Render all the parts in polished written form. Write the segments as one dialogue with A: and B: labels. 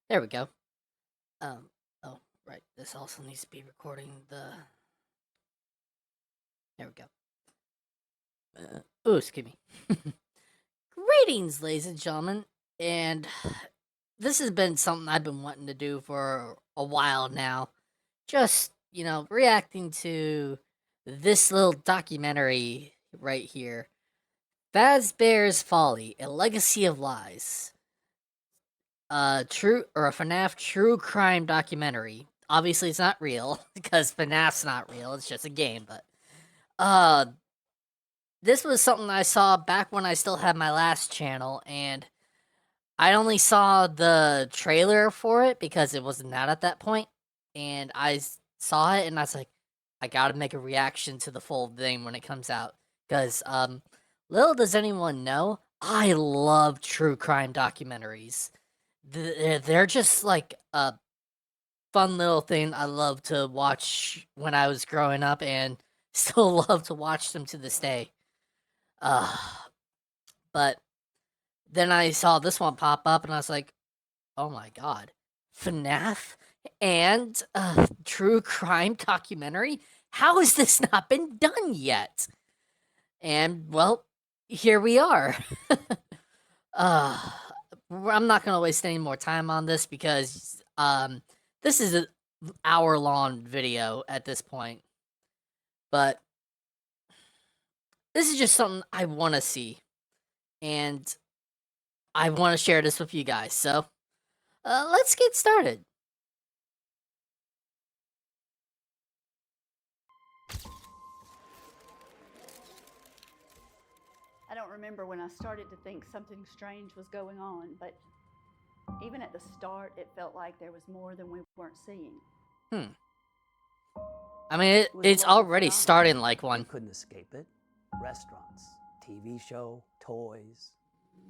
A: There we go. Oh, right. This also needs to be recording the. There we go. Oh, excuse me. Greetings, ladies and gentlemen. And this has been something I've been wanting to do for a while now. Just, reacting to this little documentary right here. Fazbear's Folly, A Legacy of Lies. True or a FNAF true crime documentary. Obviously, it's not real because FNAF's not real. It's just a game. But uh, this was something I saw back when I still had my last channel, and I only saw the trailer for it because it wasn't out at that point, and saw it, and I was like, I gotta make a reaction to the full thing when it comes out, because little does anyone know, I love true crime documentaries. They're just like a fun little thing I love to watch when I was growing up, and still love to watch them to this day. Uh, but then I saw this one pop up, and I was like, oh my god, FNAF and a true crime documentary? How has this not been done yet? And well, here we are. uh, I'm not gonna waste any more time on this because this is an hour long video at this point. But this is just something I want to see, and I want to share this with you guys. So let's get started.
B: I don't remember when I started to think something strange was going on, but even at the start, it felt like there was more than we weren't seeing.
A: Hmm. I mean,
C: It was a
A: it's
C: local
A: already
C: phenomenon.
A: starting like one.
C: You couldn't escape it. Restaurants, TV show, toys.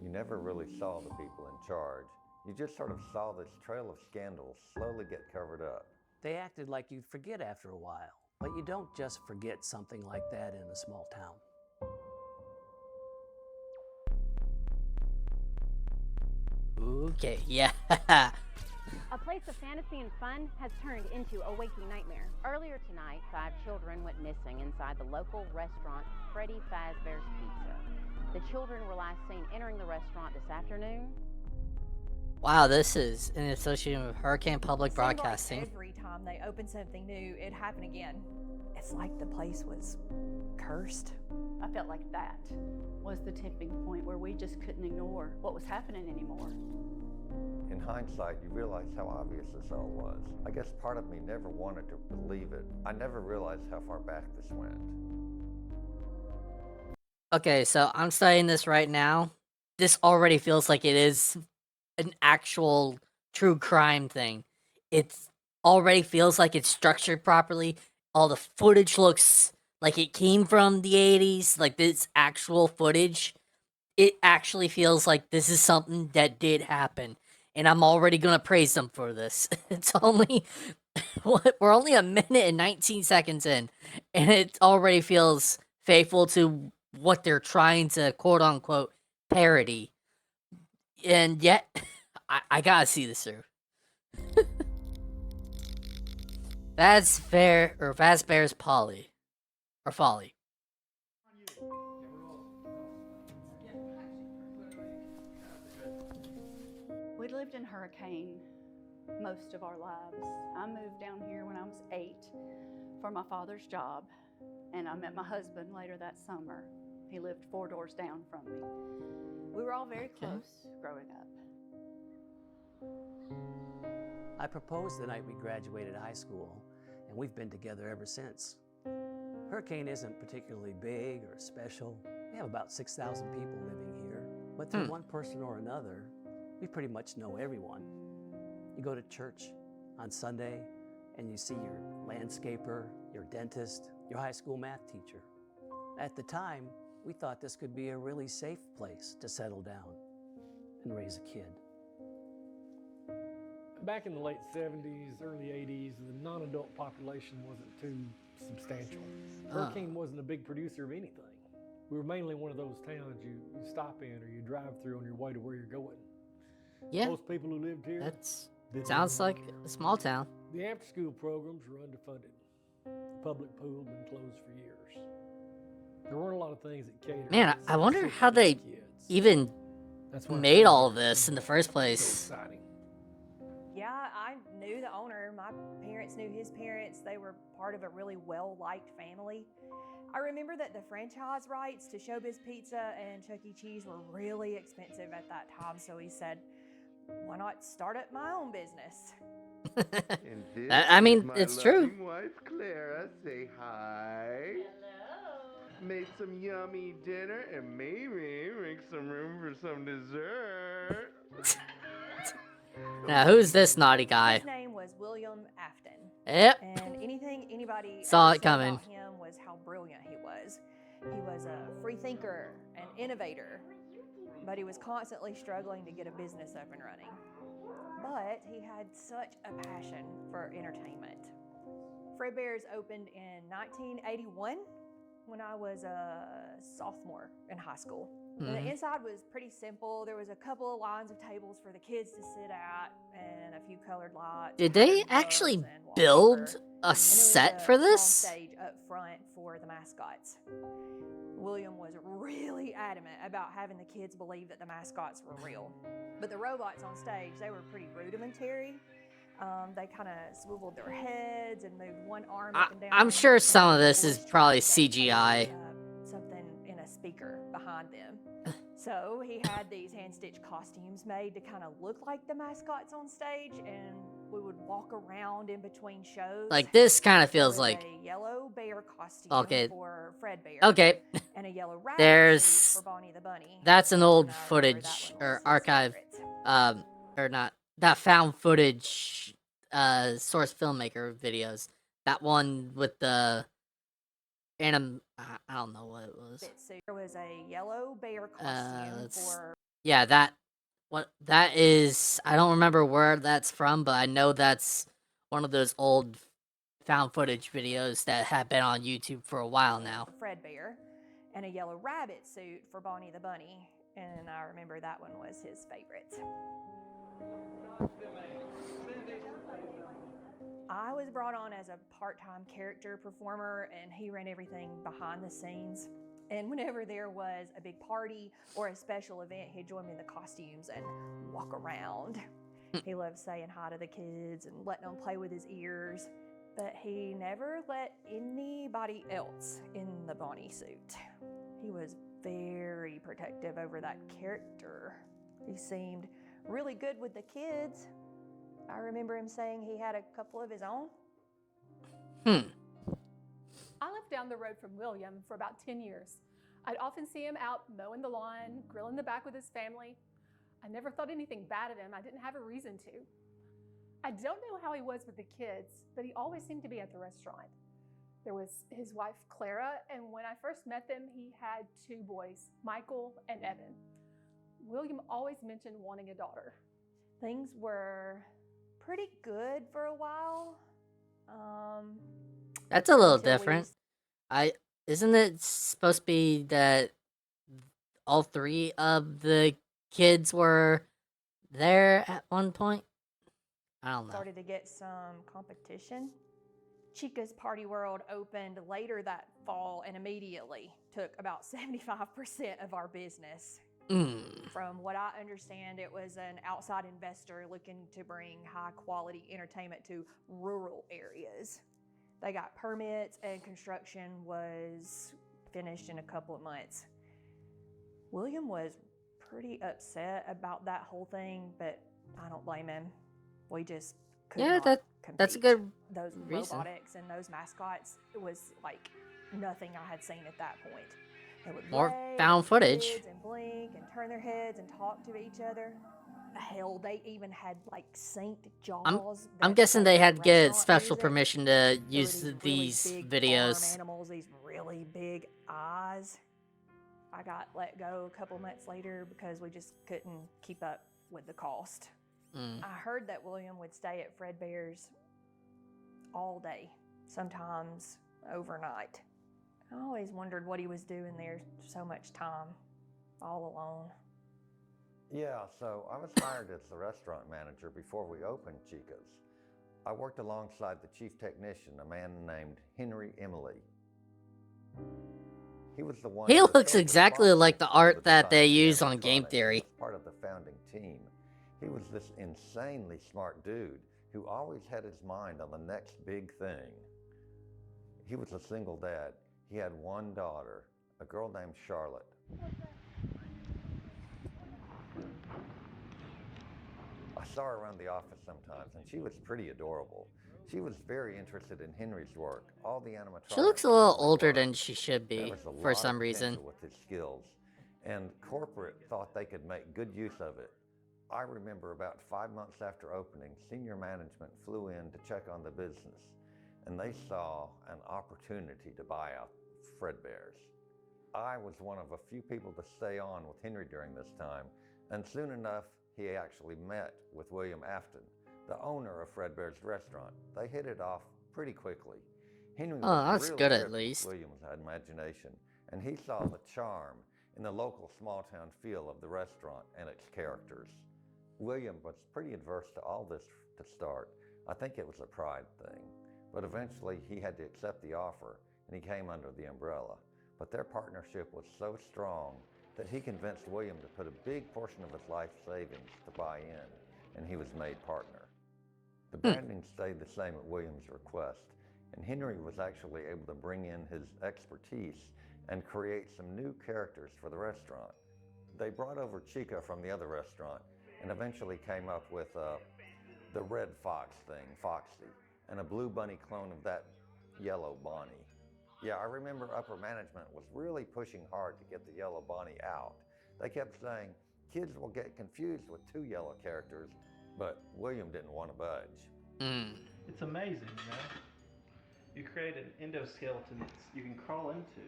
D: You never really saw the people in charge. You just sort of saw this trail of scandals slowly get covered up.
C: They acted like you'd forget after a while. But you don't just forget something like that in a small town.
A: Okay, yeah.
E: A place of fantasy and fun has turned into a waking nightmare. Earlier tonight, 5 children went missing inside the local restaurant Freddy Fazbear's Pizza. The children were last seen entering the restaurant this afternoon.
A: Wow, this is in association with Hurricane Public Broadcasting.
F: Like every time they opened something new, it happened again. It's like the place was cursed.
B: I felt like that was the tipping point where we just couldn't ignore what was happening anymore.
D: In hindsight, you realize how obvious this all was. I guess part of me never wanted to believe it. I never realized how far back this went.
A: Okay, so I'm studying this right now. This already feels like it is an actual true crime thing. It already feels like it's structured properly. All the footage looks like it came from the 80s, like this actual footage. It actually feels like this is something that did happen. And I'm already gonna praise them for this. It's only we're only a minute and 19 seconds in, and it already feels faithful to what they're trying to quote unquote parody. And yet, I gotta see this through. Fazbear's Polly. Or Folly.
B: We lived in Hurricane most of our lives. I moved down here when I was 8 for my father's job, and I met my husband later that summer. He lived 4 doors down from me. We were all very close growing up.
C: I proposed the night we graduated high school, and we've been together ever since. Hurricane isn't particularly big or special. We have about 6,000 people living here, but through one person or another, we pretty much know everyone. You go to church on Sunday, and you see your landscaper, your dentist, your high school math teacher. At the time, we thought this could be a really safe place to settle down and raise a kid.
G: Back in the late 70s, early 80s, the non-adult population wasn't too substantial. Hurricane wasn't a big producer of anything. We were mainly one of those towns you stop in or you drive through on your way to where you're going.
A: Yeah,
G: Most people who lived here,
A: that's Sounds like a small town.
G: The after-school programs were underfunded. The public pool had been closed for years. There weren't a lot of things that catered.
A: Man, I wonder
G: specifically
A: how
G: to
A: they
G: kids.
A: even
G: That's why
A: made all
G: Freddy
A: this in the first place.
G: so exciting.
F: Yeah, I knew the owner. My parents knew his parents. They were part of a really well-liked family. I remember that the franchise rights to Showbiz Pizza and Chuck E. Cheese were really expensive at that time, so he said, why not start up my own business?
H: And this
A: I mean,
H: is my
A: it's true.
H: loving wife, Clara. Say hi. Hello. Made some yummy dinner and maybe make some room for some dessert.
A: Now, who's this naughty guy?
F: His name was William Afton.
A: Yep.
F: And anything anybody
A: Saw
F: ever
A: it
F: said
A: coming.
F: about him was how brilliant he was. He was a free thinker, an innovator, but he was constantly struggling to get a business up and running. But he had such a passion for entertainment. Fredbear's opened in 1981 when I was a sophomore in high school. And the inside was pretty simple. There was a couple of lines of tables for the kids to sit at and a few colored lights.
A: Did they
F: patterned
A: actually
F: rugs and
A: build
F: wallpaper.
A: a
F: And there was
A: set
F: a
A: for
F: small
A: this?
F: stage up front for the mascots. William was really adamant about having the kids believe that the mascots were real. But the robots on stage, they were pretty rudimentary. They kind of swiveled their heads and moved one arm up and down.
A: I'm sure
F: and
A: some of
F: made
A: this is
F: voice
A: probably
F: tracks that
A: CGI.
F: played, something in a speaker behind them. So he had these hand-stitched costumes made to kind of look like the mascots on stage, and we would walk around in between shows.
A: Like, this kind of
F: There
A: feels
F: was
A: like...
F: a yellow bear costume
A: Okay.
F: for Fredbear.
A: Okay.
F: And a yellow rabbit
A: There's...
F: suit for Bonnie the Bunny.
A: That's an old
F: And I remember
A: footage,
F: that one
A: or
F: was his
A: archive,
F: favorite.
A: or not, that found footage, source filmmaker videos. That one with the I don't know what it was.
F: There was a yellow bear costume for...
A: Yeah, that is, I don't remember where that's from, but I know that's one of those old found footage videos that have been on YouTube for a while now.
F: Fredbear, and a yellow rabbit suit for Bonnie the Bunny, and I remember that one was his favorite. I was brought on as a part-time character performer, and he ran everything behind the scenes. And whenever there was a big party or a special event, he'd join me in the costumes and walk around. He loved saying hi to the kids and letting them play with his ears, but he never let anybody else in the Bonnie suit. He was very protective over that character. He seemed really good with the kids. I remember him saying he had a couple of his own.
I: I lived down the road from William for about 10 years. I'd often see him out mowing the lawn, grilling the back with his family. I never thought anything bad of him. I didn't have a reason to. I don't know how he was with the kids, but he always seemed to be at the restaurant. There was his wife, Clara, and when I first met them, he had 2 boys, Michael and Evan. William always mentioned wanting a daughter.
F: Things were pretty good for a while.
A: That's a little
F: until we
A: different. Isn't it supposed to be that all 3 of the kids were there at one point? I don't know.
F: started to get some competition. Chica's Party World opened later that fall and immediately took about 75% of our business. From what I understand, it was an outside investor looking to bring high quality entertainment to rural areas. They got permits and construction was finished in a couple of months. William was pretty upset about that whole thing, but I don't blame him. We just could not compete.
A: That's a good
F: Those
A: reason.
F: robotics and those mascots, it was like nothing I had seen at that point. They would
A: More
F: play
A: found
F: with
A: footage.
F: kids and blink and turn their heads and talk to each other. Hell, they even had like synced jaws.
A: I'm
F: that
A: guessing
F: played
A: they had to get
F: restaurant
A: special
F: music.
A: permission to
F: There were
A: use
F: really
A: these
F: big
A: videos.
F: farm animals, these really big eyes. I got let go a couple months later because we just couldn't keep up with the cost. I heard that William would stay at Fredbear's all day, sometimes overnight. I always wondered what he was doing there so much time, all alone.
D: Yeah, so I was hired as the restaurant manager before we opened Chica's. I worked alongside the chief technician, a man named Henry Emily. He was the one
A: He
D: who was
A: looks
D: so
A: exactly like the
D: responsible for
A: art
D: the
A: that
D: design
A: they
D: of the
A: use on Game
D: animatronics
A: Theory.
D: and was part of the founding team. He was this insanely smart dude who always had his mind on the next big thing. He was a single dad. He had one daughter, a girl named Charlotte. I saw her around the office sometimes, and she was pretty adorable. She was very interested in Henry's work, all the animatronics.
A: She looks a
D: and
A: little
D: how they
A: older
D: work.
A: than she should
D: There
A: be,
D: was a
A: for
D: lot
A: some
D: of
A: reason.
D: potential with his skills, and corporate thought they could make good use of it. I remember about 5 months after opening, senior management flew in to check on the business, and they saw an opportunity to buy out Fredbear's. I was one of a few people to stay on with Henry during this time, and soon enough, he actually met with William Afton, the owner of Fredbear's restaurant. They hit it off pretty quickly. Henry
A: Oh,
D: was
A: that's
D: really
A: good at
D: gripped with
A: least.
D: William's imagination, and he saw the charm in the local small-town feel of the restaurant and its characters. William was pretty adverse to all this to start. I think it was a pride thing, but eventually he had to accept the offer, and he came under the umbrella. But their partnership was so strong that he convinced William to put a big portion of his life savings to buy in, and he was made partner. The branding stayed the same at William's request, and Henry was actually able to bring in his expertise and create some new characters for the restaurant. They brought over Chica from the other restaurant and eventually came up with the red fox thing, Foxy, and a blue bunny clone of that yellow Bonnie. Yeah, I remember upper management was really pushing hard to get the yellow Bonnie out. They kept saying, kids will get confused with two yellow characters, but William didn't want to budge.
J: It's amazing, you know? You create an endoskeleton that you can crawl into.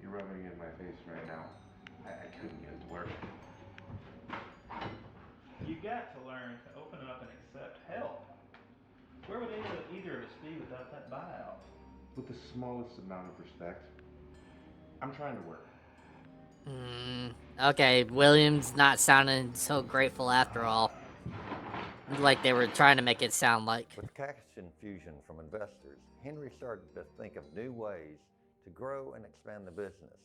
H: You're rubbing it in my face right now. I couldn't get it to work.
J: You got to learn to open up and accept help. Where would either of us be without that buyout?
H: With the smallest amount of respect, I'm trying to work.
A: Okay, William's not sounding so grateful after all. Like they were trying to make it sound like.
D: With cash infusion from investors, Henry started to think of new ways to grow and expand the business.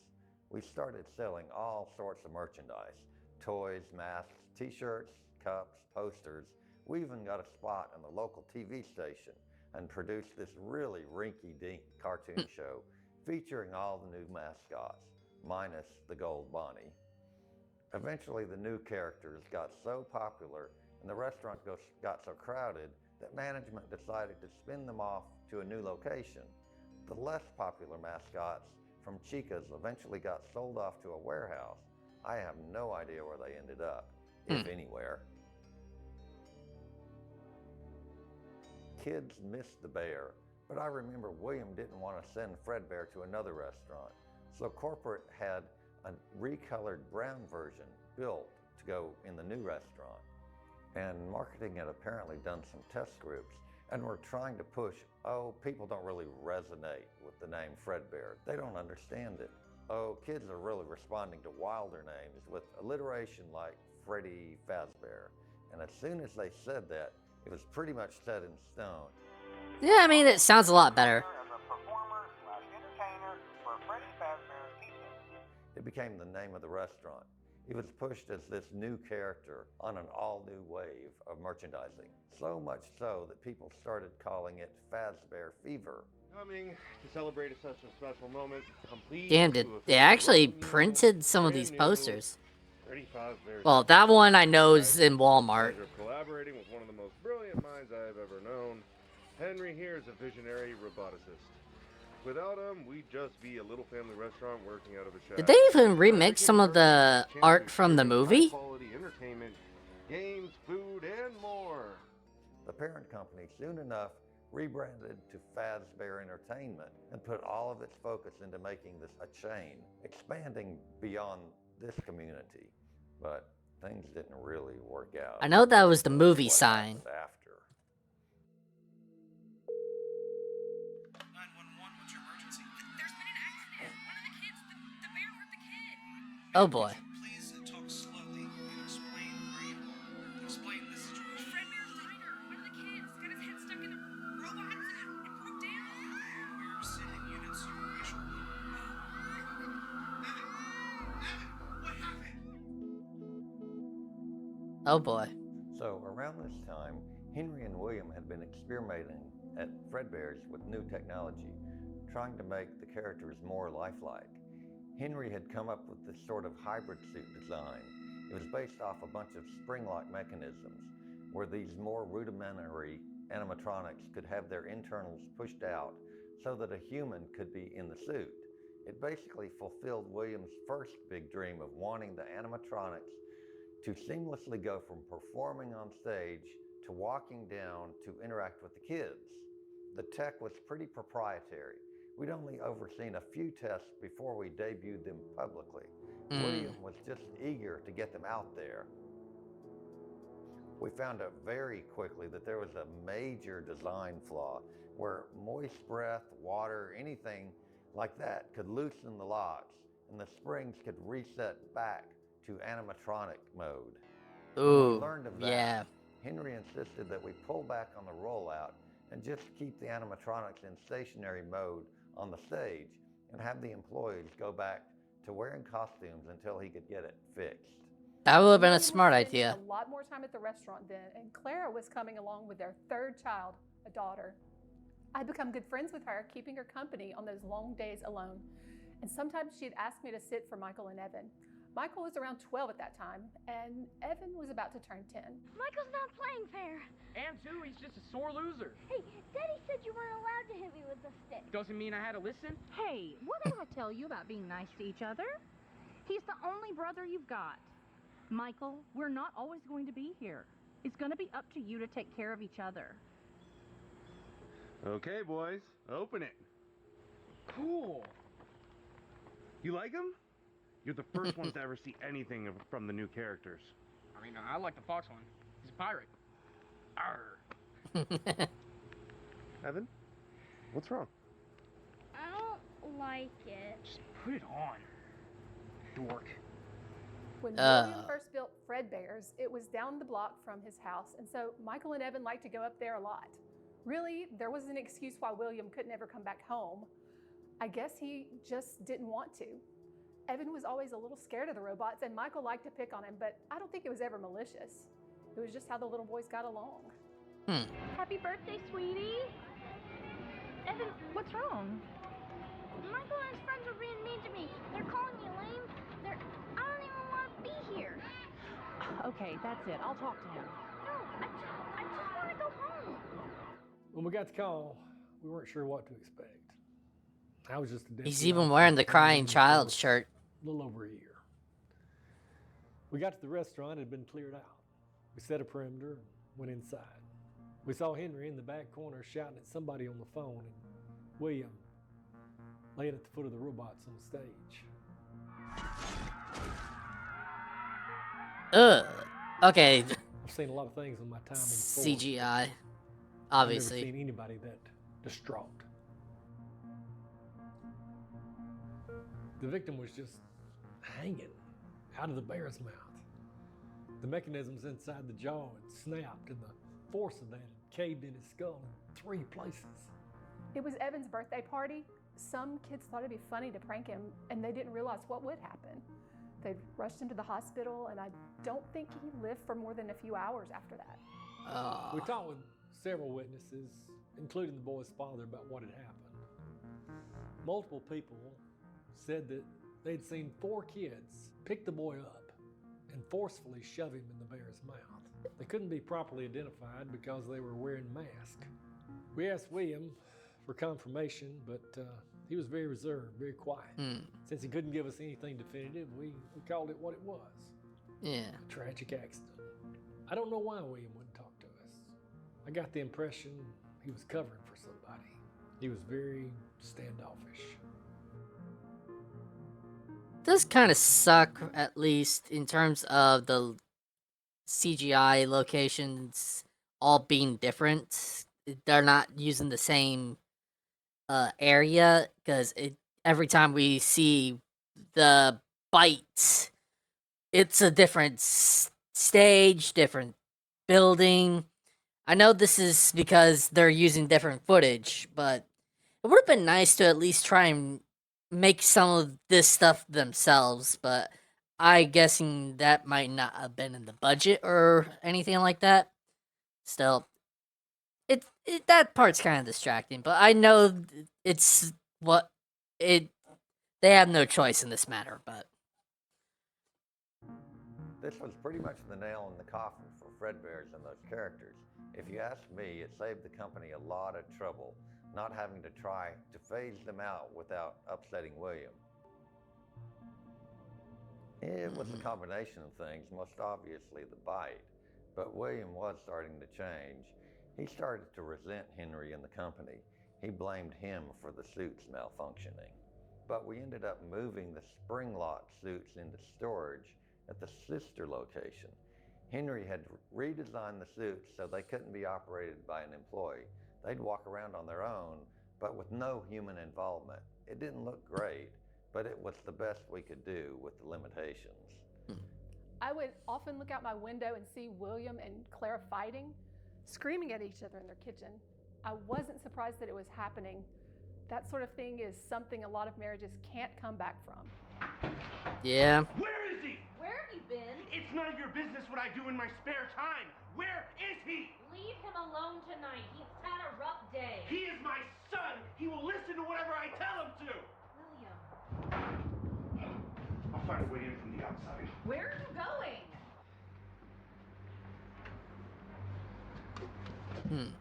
D: We started selling all sorts of merchandise: toys, masks, t-shirts, cups, posters. We even got a spot on the local TV station and produced this really rinky-dink cartoon show featuring all the new mascots, minus the gold Bonnie. Eventually, the new characters got so popular and the restaurant got so crowded that management decided to spin them off to a new location. The less popular mascots from Chica's eventually got sold off to a warehouse. I have no idea where they ended up, if anywhere. Kids missed the bear, but I remember William didn't want to send Fredbear to another restaurant, so corporate had a recolored brown version built to go in the new restaurant. And marketing had apparently done some test groups and were trying to push, oh, people don't really resonate with the name Fredbear. They don't understand it. Oh, kids are really responding to wilder names with alliteration like Freddy Fazbear. And as soon as they said that, it was pretty much set in stone.
A: Yeah, I mean, it sounds a lot better.
D: It became the name of the restaurant. It was pushed as this new character on an all-new wave of merchandising. So much so that people started calling it Fazbear Fever.
H: Coming to celebrate such a special moment, complete.
A: Damn, did they actually printed some of these posters?
H: Freddy Fazbear's.
A: Well, that one I know is in Walmart.
H: Pleasure collaborating with one of the most brilliant minds I've ever known. Henry here is a visionary roboticist. Without him, we'd just be a little family restaurant working out of a shack.
A: Did they even remix some of the art from the movie?
H: Quality entertainment, games, food, and more.
D: The parent company soon enough rebranded to Fazbear Entertainment and put all of its focus into making this a chain, expanding beyond this community. But things didn't really work out.
A: I know that was the movie sign.
D: After.
K: 911, what's your emergency? There's been an accident. One of the kids, the bear hurt the kid.
A: Oh boy.
K: Please
A: Oh boy.
D: So around this time, Henry and William had been experimenting at Fredbear's with new technology, trying to make the characters more lifelike. Henry had come up with this sort of hybrid suit design. It was based off a bunch of spring-like mechanisms, where these more rudimentary animatronics could have their internals pushed out so that a human could be in the suit. It basically fulfilled William's first big dream of wanting the animatronics to seamlessly go from performing on stage to walking down to interact with the kids. The tech was pretty proprietary. We'd only overseen a few tests before we debuted them publicly. William was just eager to get them out there. We found out very quickly that there was a major design flaw where moist breath, water, anything like that could loosen the locks and the springs could reset back to animatronic mode. When we
A: Ooh,
D: learned of that,
A: yeah.
D: Henry insisted that we pull back on the rollout and just keep the animatronics in stationary mode on the stage and have the employees go back to wearing costumes until he could get it fixed.
A: That would have been a
I: William was
A: smart
I: spending
A: idea.
I: A lot more time at the restaurant then, and Clara was coming along with their third child, a daughter. I'd become good friends with her, keeping her company on those long days alone. And sometimes she'd ask me to sit for Michael and Evan. Michael was around 12 at that time, and Evan was about to turn 10.
K: Michael's not playing fair.
L: And two, he's just a sore loser.
K: Hey, Daddy said you weren't allowed to hit me with the stick.
L: Doesn't mean I had to listen.
E: Hey, what did I tell you about being nice to each other? He's the only brother you've got. Michael, we're not always going to be here. It's going to be up to you to take care of each other.
H: Okay, boys, open it.
L: Cool.
H: You like him? You're the first ones to ever see anything from the new characters.
L: I mean, I like the fox one. He's a pirate. Arr.
H: Evan, what's wrong?
K: I don't like it.
L: Just put it on. Dork.
I: When William first built Fredbear's, it was down the block from his house, and so Michael and Evan liked to go up there a lot. Really, there was an excuse why William couldn't ever come back home. I guess he just didn't want to. Evan was always a little scared of the robots, and Michael liked to pick on him, but I don't think it was ever malicious. It was just how the little boys got along.
K: Happy birthday, sweetie.
E: Evan, what's wrong?
K: Michael and his friends are being mean to me. They're calling me lame. I don't even want to be here.
E: Okay, that's it. I'll talk to him.
K: No, I just want to go home.
G: When we got the call, we weren't sure what to expect. I was just a
A: He's even wearing the crying child shirt.
G: A little over a year. We got to the restaurant, it had been cleared out. We set a perimeter and went inside. We saw Henry in the back corner shouting at somebody on the phone, and William laying at the foot of the robots on the stage.
A: Okay.
G: I've seen a lot of things in my time in the force.
A: CGI.
G: I've
A: Obviously.
G: never seen anybody that distraught. The victim was just hanging out of the bear's mouth. The mechanisms inside the jaw had snapped, and the force of that had caved in his skull in 3 places.
I: It was Evan's birthday party. Some kids thought it'd be funny to prank him, and they didn't realize what would happen. They rushed him to the hospital, and I don't think he lived for more than a few hours after that.
G: We talked with several witnesses, including the boy's father, about what had happened. Multiple people said that they'd seen 4 kids pick the boy up and forcefully shove him in the bear's mouth. They couldn't be properly identified because they were wearing masks. We asked William for confirmation, but he was very reserved, very quiet. Since he couldn't give us anything definitive, we called it what it was.
A: Yeah.
G: A tragic accident. I don't know why William wouldn't talk to us. I got the impression he was covering for somebody. He was very standoffish.
A: Does kind of suck, at least in terms of the CGI locations all being different. They're not using the same area, because every time we see the bite, it's a different stage, different building. I know this is because they're using different footage, but it would have been nice to at least try and make some of this stuff themselves, but I guessing that might not have been in the budget or anything like that. Still, it that part's kind of distracting, but I know it's what it. They have no choice in this matter, but
D: This was pretty much the nail in the coffin for Fredbear's and those characters. If you ask me, it saved the company a lot of trouble, not having to try to phase them out without upsetting William. It was a combination of things, most obviously the bite, but William was starting to change. He started to resent Henry and the company. He blamed him for the suits malfunctioning. But we ended up moving the spring lock suits into storage at the sister location. Henry had redesigned the suits so they couldn't be operated by an employee. They'd walk around on their own, but with no human involvement. It didn't look great, but it was the best we could do with the limitations.
I: I would often look out my window and see William and Clara fighting, screaming at each other in their kitchen. I wasn't surprised that it was happening. That sort of thing is something a lot of marriages can't come back from.
A: yeah.
H: Where is he?
E: Where have you been?
H: It's none of your business what I do in my spare time. Where is he?
E: Leave him alone tonight. He's had a rough day.
H: He is my son. He will listen to whatever I tell him to.
E: William.
H: I'll find a way in from the outside.
E: Where are you going?
H: I'm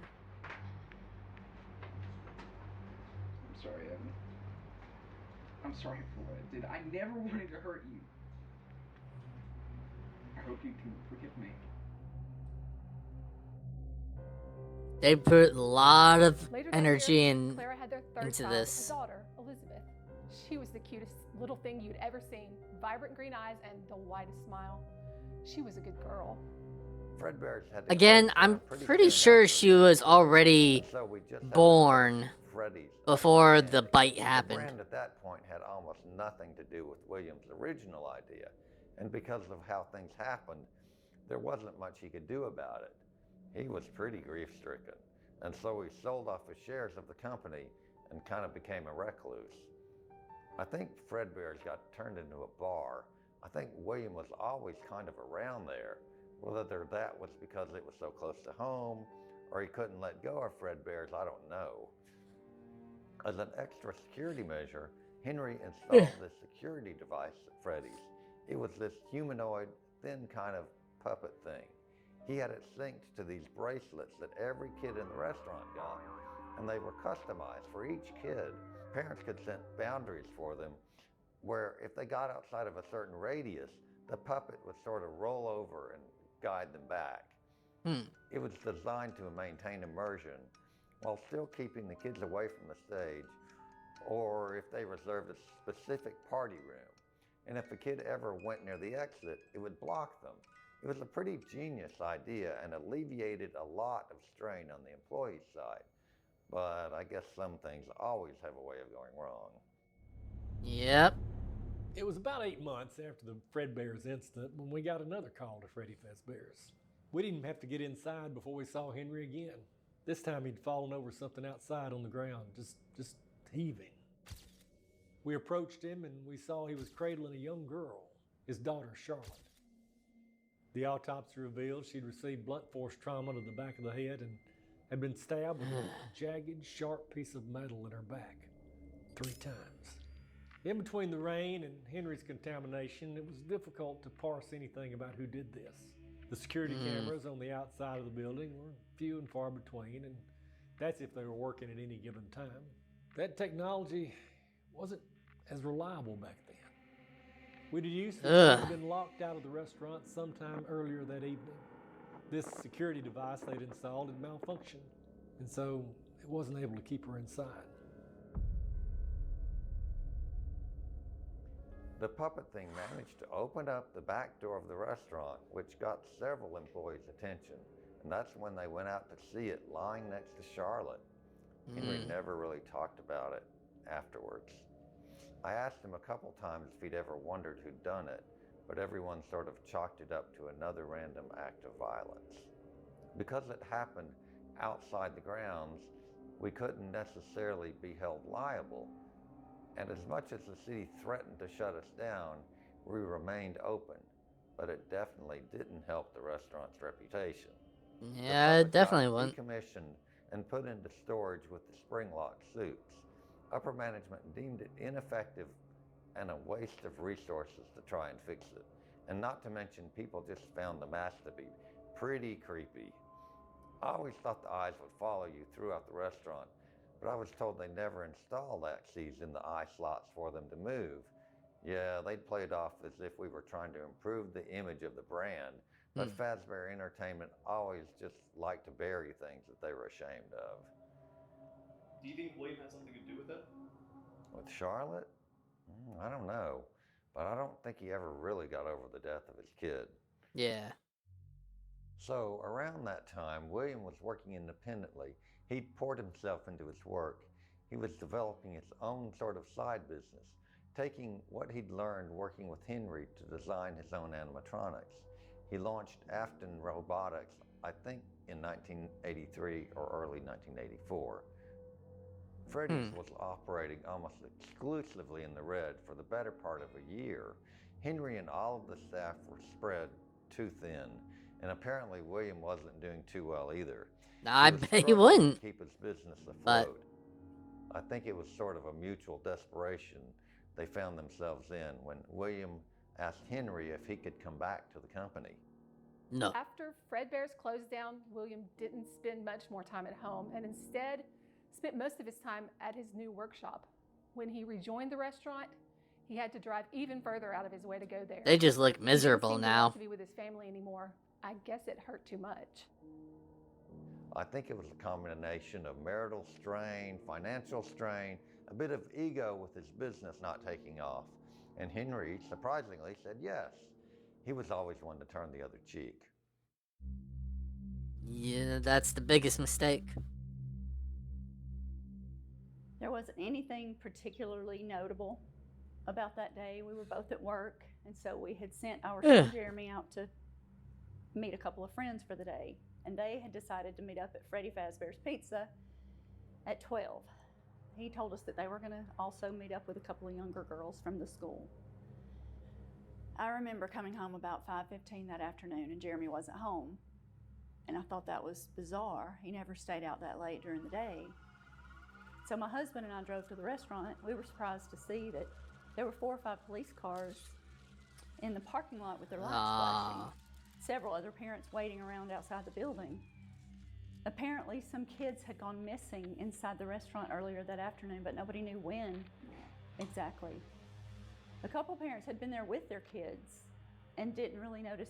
H: sorry, Evan. I'm sorry for what I did. I never wanted to hurt you. I hope you can forgive me.
A: They put a lot of
I: Later that
A: energy
I: year, Clara had their third
A: into
I: child,
A: this.
I: a daughter, Elizabeth. She was the cutest little thing you'd ever seen. Vibrant green eyes and the widest smile. She was a good girl.
D: Fredbear's had
A: Again, I'm pretty sure she was already born
D: Freddys
A: before the bite
D: The
A: happened.
D: brand at that point had almost nothing to do with William's original idea, and because of how things happened, there wasn't much he could do about it. He was pretty grief-stricken, and so he sold off his shares of the company and kind of became a recluse. I think Fredbear's got turned into a bar. I think William was always kind of around there, whether that was because it was so close to home or he couldn't let go of Fredbear's, I don't know. As an extra security measure, Henry installed this security device at Freddys. It was this humanoid, thin kind of puppet thing. He had it synced to these bracelets that every kid in the restaurant got, and they were customized for each kid. Parents could set boundaries for them, where if they got outside of a certain radius, the puppet would sort of roll over and guide them back. It was designed to maintain immersion while still keeping the kids away from the stage, or if they reserved a specific party room. And if a kid ever went near the exit, it would block them. It was a pretty genius idea and alleviated a lot of strain on the employee's side. But I guess some things always have a way of going wrong.
A: Yep.
G: It was about 8 months after the Fredbear's incident when we got another call to Freddy Fazbear's. We didn't have to get inside before we saw Henry again. This time he'd fallen over something outside on the ground, just heaving. We approached him and we saw he was cradling a young girl, his daughter Charlotte. The autopsy revealed she'd received blunt force trauma to the back of the head and had been stabbed with a jagged, sharp piece of metal in her back 3 times. In between the rain and Henry's contamination, it was difficult to parse anything about who did this. The security cameras on the outside of the building were few and far between, and that's if they were working at any given time. That technology wasn't as reliable back then. We'd used it had been locked out of the restaurant sometime earlier that evening. This security device they'd installed had malfunctioned, and so it wasn't able to keep her inside.
D: The puppet thing managed to open up the back door of the restaurant, which got several employees' attention. And that's when they went out to see it lying next to Charlotte. Henry never really talked about it afterwards. I asked him a couple times if he'd ever wondered who'd done it, but everyone sort of chalked it up to another random act of violence. Because it happened outside the grounds, we couldn't necessarily be held liable. And as much as the city threatened to shut us down, we remained open, but it definitely didn't help the restaurant's reputation.
A: Yeah, it definitely wouldn't.
D: Decommissioned and put into storage with the spring-lock suits. Upper management deemed it ineffective and a waste of resources to try and fix it. And not to mention, people just found the mess to be pretty creepy. I always thought the eyes would follow you throughout the restaurant, but I was told they never installed axes in the eye slots for them to move. Yeah, they'd play it off as if we were trying to improve the image of the brand, but Fazbear Entertainment always just liked to bury things that they were ashamed of.
M: Do you think William had something to do with it?
D: With Charlotte? I don't know, but I don't think he ever really got over the death of his kid.
A: Yeah.
D: So around that time, William was working independently. He'd poured himself into his work. He was developing his own sort of side business, taking what he'd learned working with Henry to design his own animatronics. He launched Afton Robotics, I think in 1983 or early 1984. Freddys was operating almost exclusively in the red for the better part of a year. Henry and all of the staff were spread too thin, and apparently William wasn't doing too well either.
A: I bet he wouldn't.
D: To keep his business afloat.
A: But
D: I think it was sort of a mutual desperation they found themselves in when William asked Henry if he could come back to the company.
A: No.
I: After Fredbear's closed down, William didn't spend much more time at home and instead spent most of his time at his new workshop. When he rejoined the restaurant, he had to drive even further out of his way to go there.
A: They just look miserable
I: He didn't seem
A: now.
I: to want to be with his family anymore. I guess it hurt too much.
D: I think it was a combination of marital strain, financial strain, a bit of ego with his business not taking off. And Henry, surprisingly, said yes. He was always one to turn the other cheek.
A: Yeah, that's the biggest mistake.
B: There wasn't anything particularly notable about that day. We were both at work, and so we had sent our son Jeremy out to meet a couple of friends for the day. And they had decided to meet up at Freddy Fazbear's Pizza at 12. He told us that they were going to also meet up with a couple of younger girls from the school. I remember coming home about 5:15 that afternoon, and Jeremy wasn't home. And I thought that was bizarre. He never stayed out that late during the day. So my husband and I drove to the restaurant. We were surprised to see that there were 4 or 5 police cars in the parking lot with their lights flashing. Several other parents waiting around outside the building. Apparently, some kids had gone missing inside the restaurant earlier that afternoon, but nobody knew when exactly. A couple parents had been there with their kids and didn't really notice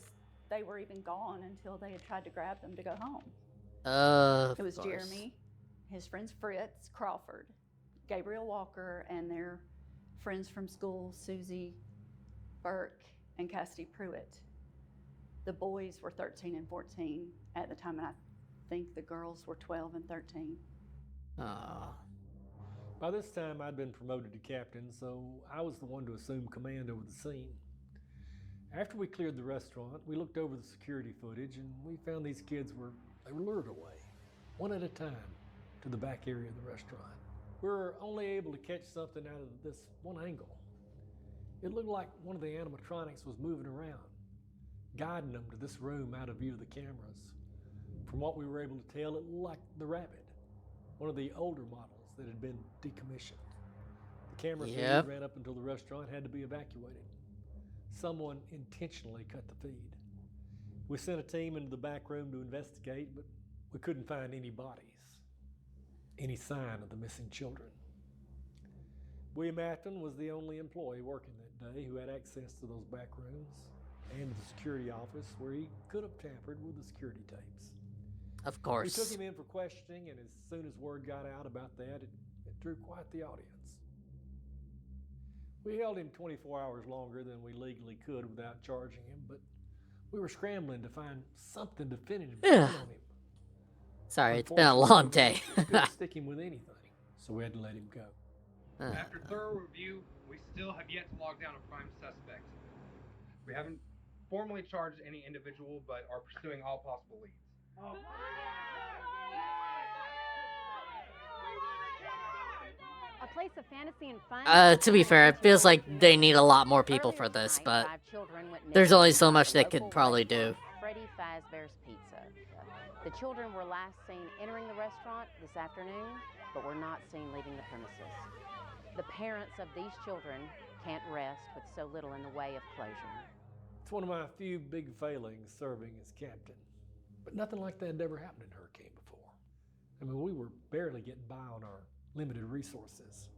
B: they were even gone until they had tried to grab them to go home. It was Jeremy, his friends Fritz, Crawford, Gabriel Walker, and their friends from school, Susie, Burke, and Cassidy Pruitt. The boys were 13 and 14 at the time, and I think the girls were 12 and 13.
G: By this time, I'd been promoted to captain, so I was the one to assume command over the scene. After we cleared the restaurant, we looked over the security footage, and we found these kids were lured away, one at a time, to the back area of the restaurant. We were only able to catch something out of this one angle. It looked like one of the animatronics was moving around, guiding them to this room out of view of the cameras. From what we were able to tell, it looked like the Rabbit, one of the older models that had been decommissioned. The camera feed ran up until the restaurant had to be evacuated. Someone intentionally cut the feed. We sent a team into the back room to investigate, but we couldn't find any bodies, any sign of the missing children. William Afton was the only employee working that day who had access to those back rooms and the security office where he could have tampered with the security tapes.
A: Of course.
G: We took him in for questioning, and as soon as word got out about that, it drew quite the audience. We held him 24 hours longer than we legally could without charging him, but we were scrambling to find something definitive to put on him.
A: Sorry, it's been a long day.
G: We couldn't stick him with anything, so we had to let him go.
N: After thorough review, we still have yet to log down a prime suspect. We haven't formally charged any individual, but are pursuing all possible leads.
I: A
E: place of fantasy and fun.
A: To be fair, it feels like they need a lot more people for this, but there's only so much they could probably do.
E: Freddy Fazbear's Pizza. The children were last seen entering the restaurant this afternoon, but were not seen leaving the premises. The parents of these children can't rest with so little in the way of closure.
G: It's one of my few big failings serving as captain, but nothing like that had ever happened in Hurricane before. I mean, we were barely getting by on our limited resources.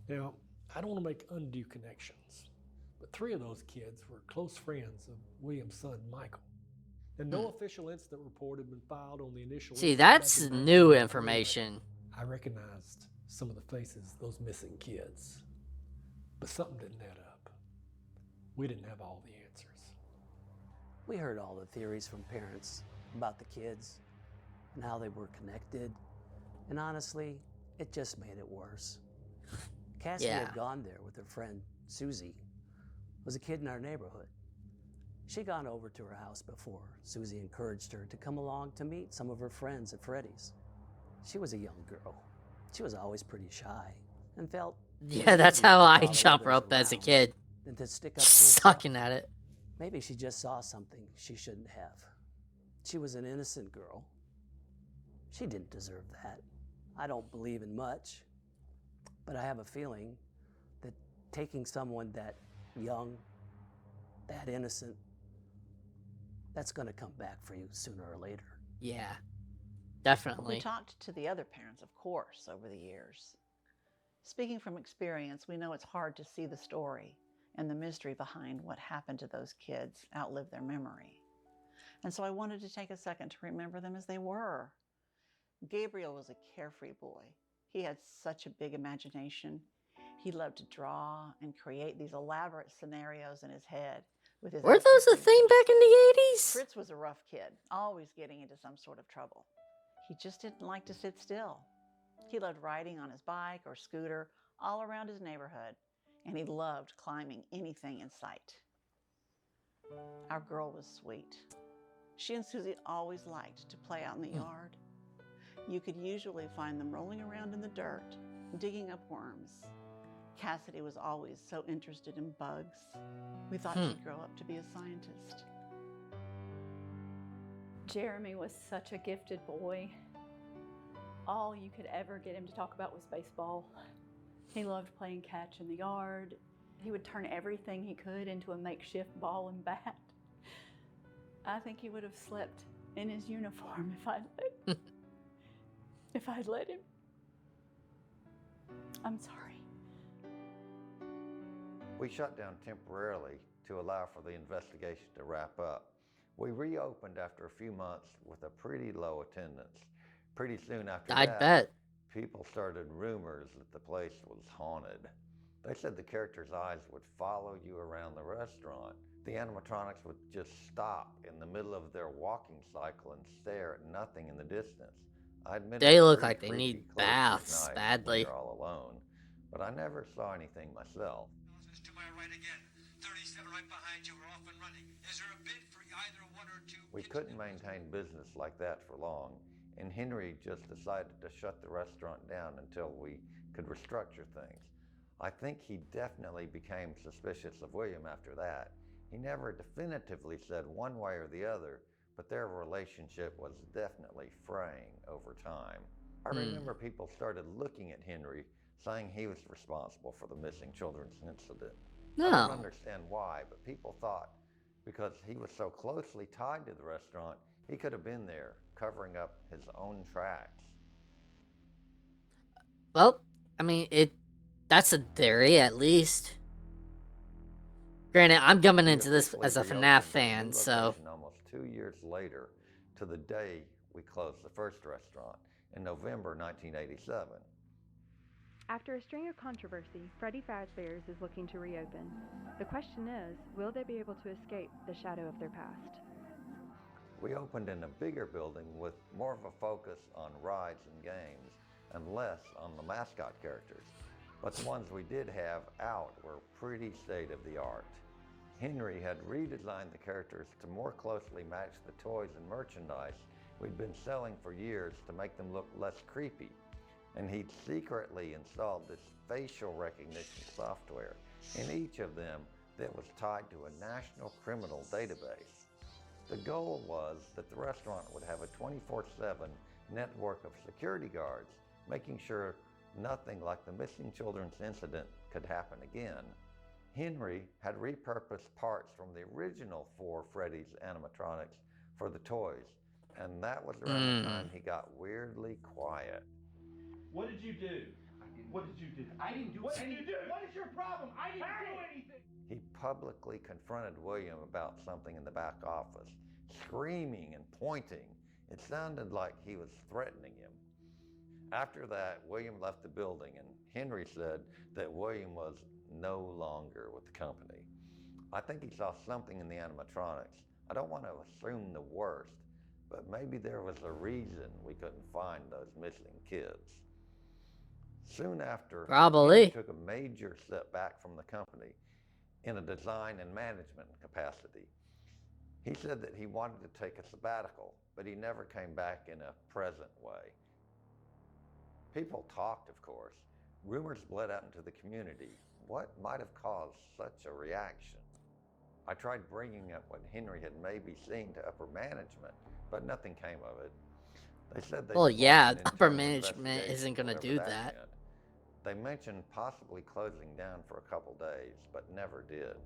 G: Now, I don't want to make undue connections, but 3 of those kids were close friends of William's son, Michael. And no official incident report had been filed on the initial.
A: See, that's new information.
G: I recognized some of the faces of those missing kids, but something didn't add up. We didn't have all the answers.
C: We heard all the theories from parents about the kids and how they were connected, and honestly, it just made it worse. Cassie had gone there with her friend Susie, was a kid in our neighborhood. She'd gone over to her house before. Susie encouraged her to come along to meet some of her friends at Freddys. She was a young girl. She was always pretty shy and felt...
A: Yeah, that's how I jump rope as a kid.
C: Than to stick up for
A: sucking at it.
C: Maybe she just saw something she shouldn't have. She was an innocent girl. She didn't deserve that. I don't believe in much, but I have a feeling that taking someone that young, that innocent, that's going to come back for you sooner or later.
A: Yeah, definitely.
O: We talked to the other parents, of course, over the years. Speaking from experience, we know it's hard to see the story and the mystery behind what happened to those kids outlive their memory. And so I wanted to take a second to remember them as they were. Gabriel was a carefree boy. He had such a big imagination. He loved to draw and create these elaborate scenarios in his head. With his
A: Were those a thing back in the 80s?
O: Fritz was a rough kid, always getting into some sort of trouble. He just didn't like to sit still. He loved riding on his bike or scooter all around his neighborhood, and he loved climbing anything in sight. Our girl was sweet. She and Susie always liked to play out in the yard. You could usually find them rolling around in the dirt, digging up worms. Cassidy was always so interested in bugs. We thought she'd grow up to be a scientist.
B: Jeremy was such a gifted boy. All you could ever get him to talk about was baseball. He loved playing catch in the yard. He would turn everything he could into a makeshift ball and bat. I think he would have slept in his uniform if I'd let him. I'm sorry.
D: We shut down temporarily to allow for the investigation to wrap up. We reopened after a few months with a pretty low attendance. Pretty soon after
A: I
D: that,
A: bet.
D: people started rumors that the place was haunted. They said the characters' eyes would follow you around the restaurant. The animatronics would just stop in the middle of their walking cycle and stare at nothing in the distance. I admit
A: They
D: it's
A: look
D: pretty
A: like they
D: creepy
A: need
D: close at
A: baths
D: night
A: badly.
D: when you're all alone, but I never saw anything myself.
P: To my right again. 37 right behind you. We're off and running. Is there a bid for either one or two?
D: We couldn't maintain business like that for long, and Henry just decided to shut the restaurant down until we could restructure things. I think he definitely became suspicious of William after that. He never definitively said one way or the other, but their relationship was definitely fraying over time. I remember people started looking at Henry, saying he was responsible for the missing children's incident. I don't understand why, but people thought because he was so closely tied to the restaurant, he could have been there covering up his own tracks.
A: Well, I mean, that's a theory, at least. Granted, I'm coming into this as a FNAF fan, so...
D: Almost 2 years later, to the day we closed the first restaurant, in November 1987.
Q: After a string of controversy, Freddy Fazbear's is looking to reopen. The question is, will they be able to escape the shadow of their past?
D: We opened in a bigger building with more of a focus on rides and games and less on the mascot characters. But the ones we did have out were pretty state-of-the-art. Henry had redesigned the characters to more closely match the toys and merchandise we'd been selling for years to make them look less creepy. and he'd secretly installed this facial recognition software in each of them that was tied to a national criminal database. The goal was that the restaurant would have a 24/7 network of security guards, making sure nothing like the missing children's incident could happen again. Henry had repurposed parts from the original 4 Freddy's animatronics for the toys, and that was around the time he got weirdly quiet.
J: What did you do? What did you do?
L: I didn't do
J: What did
L: anything.
J: you do?
L: What is your problem? I didn't do anything.
D: He publicly confronted William about something in the back office, screaming and pointing. It sounded like he was threatening him. After that, William left the building, and Henry said that William was no longer with the company. I think he saw something in the animatronics. I don't want to assume the worst, but maybe there was a reason we couldn't find those missing kids. Soon after,
A: Probably.
D: he took a major step back from the company in a design and management capacity. He said that he wanted to take a sabbatical, but he never came back in a present way. People talked, of course. Rumors bled out into the community. What might have caused such a reaction? I tried bringing up what Henry had maybe seen to upper management, but nothing came of it. They said they
A: Well,
D: would
A: yeah,
D: launch an
A: upper
D: internal
A: management
D: investigation,
A: isn't gonna
D: whatever
A: do that.
D: meant. They mentioned possibly closing down for a couple days, but never did.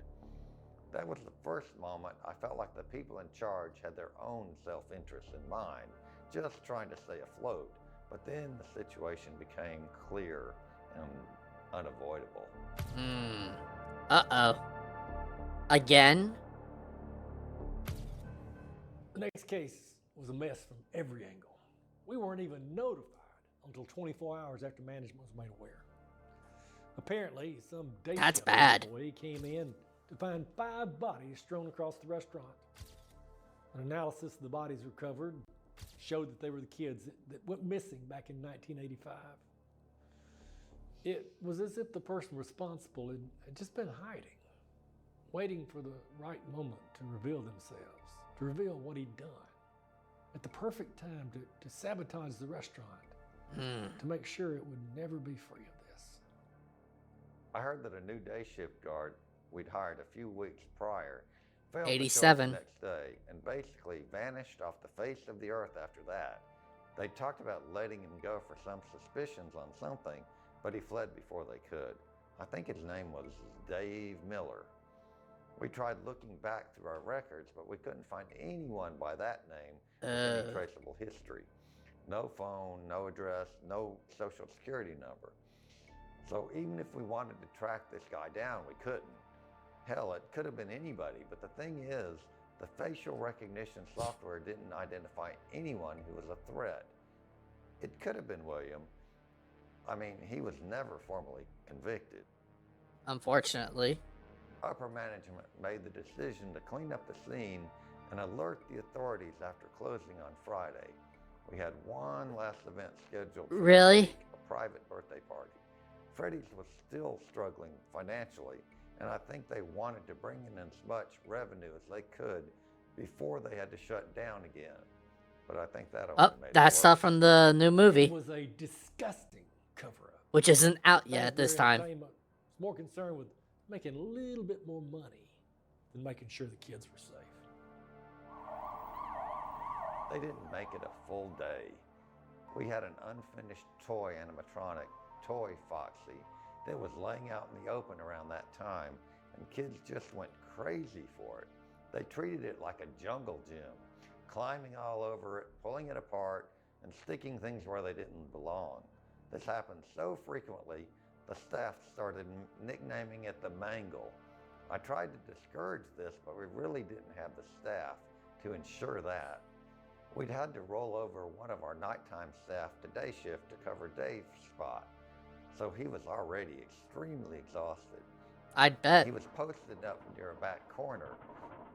D: That was the first moment I felt like the people in charge had their own self-interest in mind, just trying to stay afloat. But then the situation became clear and unavoidable.
A: Uh-oh. Again?
G: The next case was a mess from every angle. We weren't even notified until 24 hours after management was made aware. Apparently, some day
A: That's
G: shift
A: bad.
G: employee came in to find 5 bodies strewn across the restaurant. An analysis of the bodies recovered showed that they were the kids that went missing back in 1985. It was as if the person responsible had just been hiding, waiting for the right moment to reveal themselves, to reveal what he'd done, at the perfect time to sabotage the restaurant, to make sure it would never be free of this.
D: I heard that a new day shift guard we'd hired a few weeks prior failed to show up
A: 87.
D: the next day and basically vanished off the face of the earth after that. They talked about letting him go for some suspicions on something, but he fled before they could. I think his name was Dave Miller. We tried looking back through our records, but we couldn't find anyone by that name with any traceable history. No phone, no address, no social security number. So even if we wanted to track this guy down, we couldn't. Hell, it could have been anybody, but the thing is, the facial recognition software didn't identify anyone who was a threat. It could have been William. I mean, he was never formally convicted.
A: Unfortunately.
D: Upper management made the decision to clean up the scene and alert the authorities after closing on Friday. We had one last event scheduled for
A: Really?
D: next week, a private birthday party. Freddys was still struggling financially, and I think they wanted to bring in as much revenue as they could before they had to shut down again. But I think that only made it
A: That's
D: worse.
A: stuff from the new movie,
G: It was a disgusting cover-up.
A: which isn't out yet at this
G: Fazbear
A: time.
G: Entertainment was more concerned with making a little bit more money than making sure the kids were safe.
D: They didn't make it a full day. We had an unfinished toy animatronic, Toy Foxy, that was laying out in the open around that time, and kids just went crazy for it. They treated it like a jungle gym, climbing all over it, pulling it apart, and sticking things where they didn't belong. This happened so frequently, the staff started nicknaming it the Mangle. I tried to discourage this, but we really didn't have the staff to ensure that. We'd had to roll over one of our nighttime staff to day shift to cover Dave's spot, so he was already extremely exhausted.
A: I'd bet.
D: He was posted up near a back corner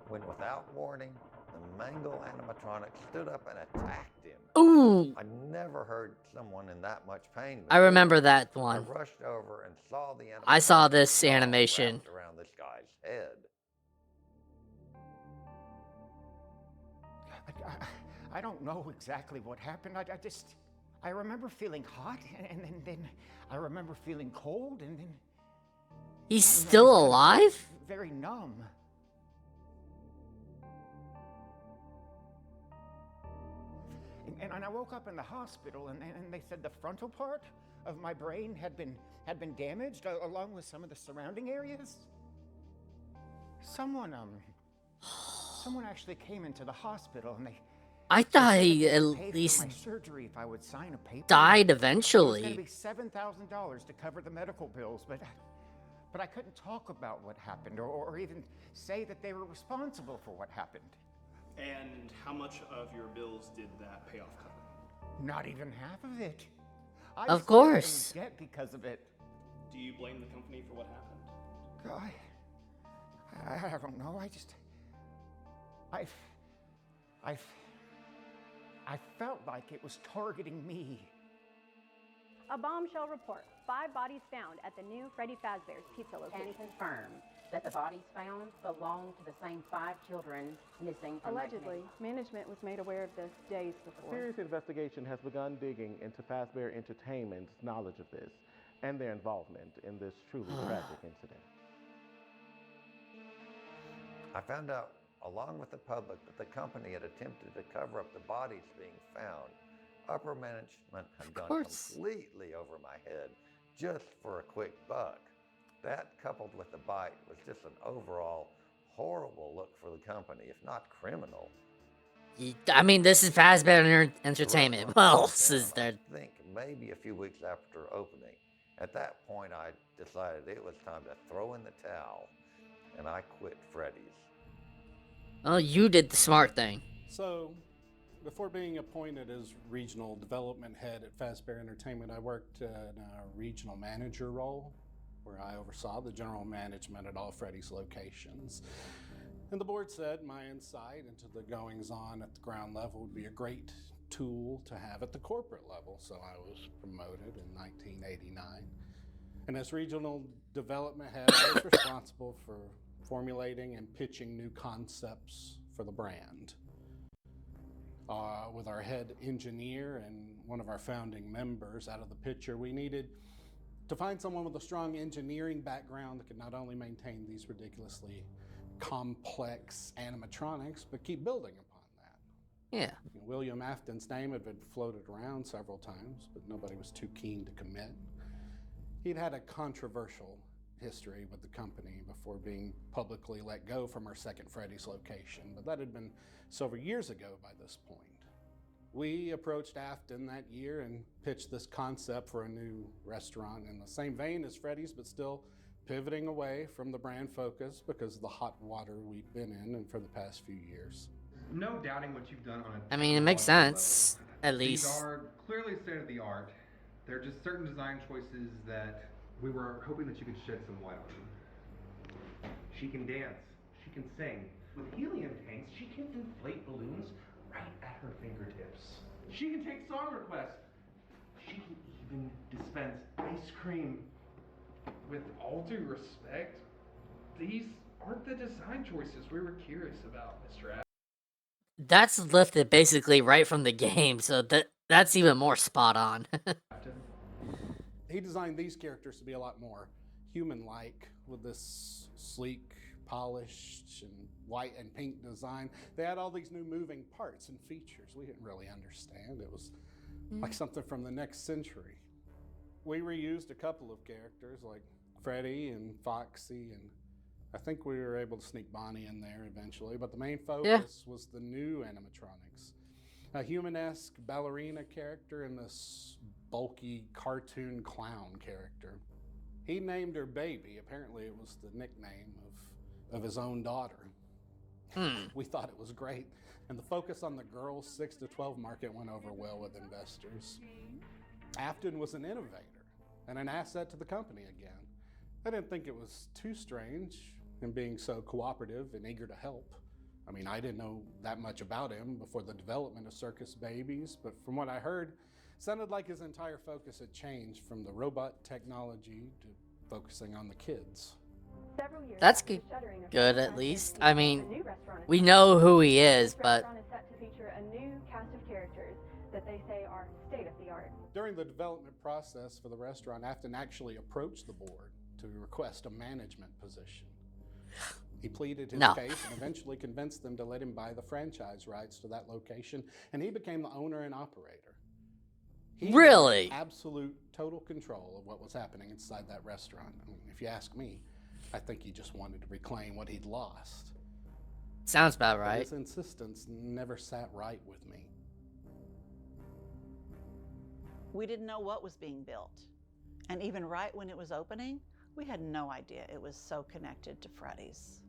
D: when, without warning, the Mangle animatronic stood up and attacked him.
A: Ooh!
D: I never heard someone in that much pain before.
A: I remember that one.
D: I rushed over and saw the
A: I saw
D: animatronic
A: this
D: jaw
A: animation.
D: wrapped around this guy's head.
R: I don't know exactly what happened. I remember feeling hot, and then I remember feeling cold, and then...
A: He's
R: I
A: still
R: just kinda felt
A: alive?
R: very numb. And I woke up in the hospital, and they said the frontal part of my brain had been damaged, along with some of the surrounding areas. Someone actually came into the hospital, and
A: I
R: they
A: thought
R: said that
A: he
R: they
A: at
R: would pay for
A: least
R: my surgery if I would sign a paper.
A: died
R: It was going
A: eventually.
R: to be $7,000 to cover the medical bills, but I couldn't talk about what happened, or even say that they were responsible for what happened.
M: And how much of your bills did that payoff cover?
R: Not even half of it.
A: Of
R: I'm
A: course.
R: still in debt because of it.
M: Do you blame the company for what happened?
R: I don't know. I felt like it was targeting me.
E: A bombshell report. 5 bodies found at the new Freddy Fazbear's Pizza location. Can confirm that the bodies found belong to the same 5 children missing from
Q: Allegedly, management was made aware of this days
S: A
Q: before.
S: serious investigation has begun digging into Fazbear Entertainment's knowledge of this and their involvement in this truly tragic incident.
D: I found out, along with the public, that the company had attempted to cover up the bodies being found. Upper management had gone completely over my head just for a quick buck. That, coupled with the bite, was just an overall horrible look for the company, if not criminal.
A: I mean, this is Fazbear Entertainment. What else is there?
D: I think maybe a few weeks after opening. At that point, I decided it was time to throw in the towel, and I quit Freddys.
A: Oh, you did the smart thing.
T: So, before being appointed as regional development head at Fazbear Entertainment, I worked in a regional manager role where I oversaw the general management at all Freddys locations. And the board said my insight into the goings-on at the ground level would be a great tool to have at the corporate level, so I was promoted in 1989. And as regional development head, I was responsible for formulating and pitching new concepts for the brand. With our head engineer and one of our founding members out of the picture, we needed to find someone with a strong engineering background that could not only maintain these ridiculously complex animatronics, but keep building upon that.
A: Yeah.
T: William Afton's name had been floated around several times, but nobody was too keen to commit. He'd had a controversial history with the company before being publicly let go from our second Freddys location, but that had been several years ago by this point. We approached Afton that year and pitched this concept for a new restaurant in the same vein as Freddys, but still pivoting away from the brand focus because of the hot water we'd been in and for the past few years.
N: No doubting what you've done on a
A: I mean, it makes sense, at least.
N: These are clearly state of the art. There are just certain design choices that we were hoping that you could shed some light on. She can dance. She can sing. With helium tanks, she can inflate balloons right at her fingertips. She can take song requests. She can even dispense ice cream.
L: With all due respect, these aren't the design choices we were curious about, Mr. Adams.
A: That's lifted basically right from the game, so that's even more spot on.
T: He designed these characters to be a lot more human-like with this sleek, polished, and white and pink design. They had all these new moving parts and features we didn't really understand. It was like something from the next century. We reused a couple of characters like Freddy and Foxy, and I think we were able to sneak Bonnie in there eventually, but the main focus was the new animatronics. A human-esque ballerina character and this bulky cartoon clown character. He named her Baby. Apparently it was the nickname of his own daughter. We thought it was great, and the focus on the girls 6 to 12 market went over well with investors. Afton was an innovator and an asset to the company again. I didn't think it was too strange him being so cooperative and eager to help. I mean, I didn't know that much about him before the development of Circus Babies, but from what I heard, it sounded like his entire focus had changed from the robot technology to focusing on the kids.
A: That's good at least. I mean, we know who he is, but
Q: The restaurant is set to feature a new cast of characters that they say are state of the art.
T: During the development process for the restaurant, Afton actually approached the board to request a management position. He pleaded his case and eventually convinced them to let him buy the franchise rights to that location, and he became the owner and operator. He
A: Really?
T: had absolute total control of what was happening inside that restaurant. I mean, if you ask me, I think he just wanted to reclaim what he'd lost.
A: Sounds about
T: But
A: right.
T: his insistence never sat right with me.
O: We didn't know what was being built. And even right when it was opening, we had no idea it was so connected to Freddys.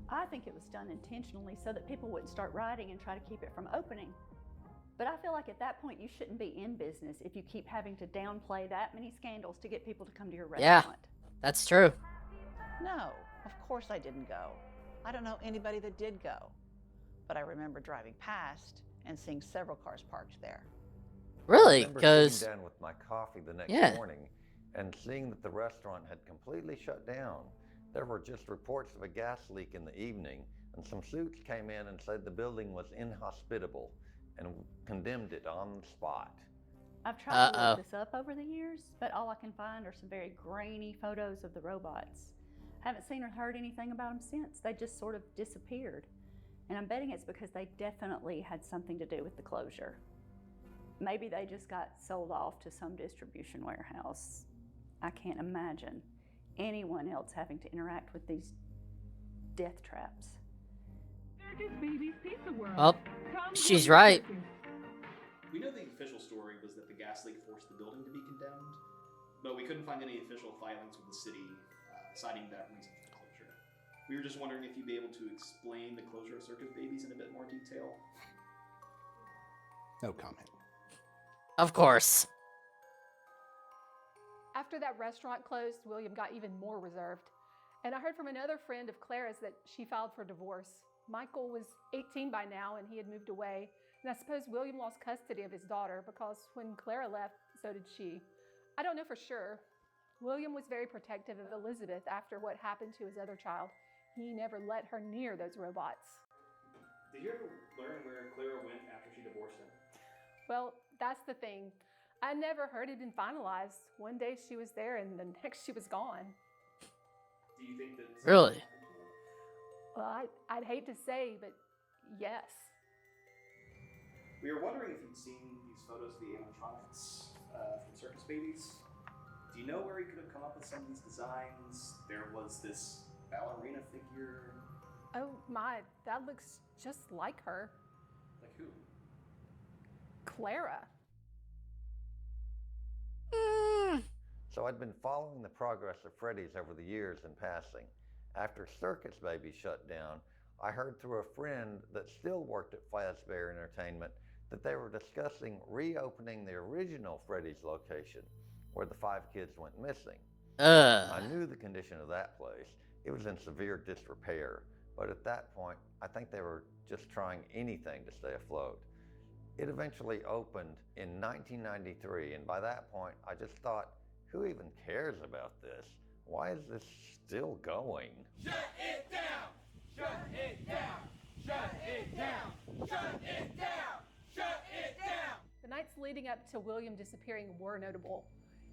B: I think it was done intentionally so that people wouldn't start rioting and try to keep it from opening. But I feel like at that point you shouldn't be in business if you keep having to downplay that many scandals to get people to come to your restaurant.
A: Yeah, that's true.
O: No, of course I didn't go. I don't know anybody that did go. But I remember driving past and seeing several cars parked there.
A: Really?
D: I remember
A: Because
D: sitting down with my coffee the next morning and seeing that the restaurant had completely shut down. There were just reports of a gas leak in the evening, and some suits came in and said the building was inhospitable and condemned it on the spot.
B: I've tried to look this up over the years, but all I can find are some very grainy photos of the robots. Haven't seen or heard anything about them since. They just sort of disappeared. And I'm betting it's because they definitely had something to do with the closure. Maybe they just got sold off to some distribution warehouse. I can't imagine anyone else having to interact with these death traps.
A: Well, she's right.
M: We know the official story was that the gas leak forced the building to be condemned, but we couldn't find any official filings with the city citing that reason for the closure. We were just wondering if you'd be able to explain the closure of Circus Babies in a bit more detail.
T: No comment.
A: Of course.
I: After that restaurant closed, William got even more reserved. And I heard from another friend of Clara's that she filed for divorce. Michael was 18 by now and he had moved away. And I suppose William lost custody of his daughter because when Clara left, so did she. I don't know for sure. William was very protective of Elizabeth after what happened to his other child. He never let her near those robots.
M: Did you ever learn where Clara went after she divorced him?
I: Well, that's the thing. I never heard it had been finalized. One day she was there and the next she was gone.
M: Do you think that...
A: Really?
I: Well, I'd hate to say, but yes.
M: We were wondering if you'd seen these photos of the animatronics from Circus Babies. Do you know where he could have come up with some of these designs? There was this ballerina figure.
I: Oh my, that looks just like her.
M: Like who?
I: Clara.
D: So I'd been following the progress of Freddys over the years in passing. After Circus Baby shut down, I heard through a friend that still worked at Fazbear Entertainment that they were discussing reopening the original Freddys location where the 5 kids went missing. I knew the condition of that place. It was in severe disrepair, but at that point, I think they were just trying anything to stay afloat. It eventually opened in 1993, and by that point, I just thought, who even cares about this? Why is this still going?
P: Shut it down! Shut it down! Shut it down! Shut it down! Shut it down!
I: The nights leading up to William disappearing were notable.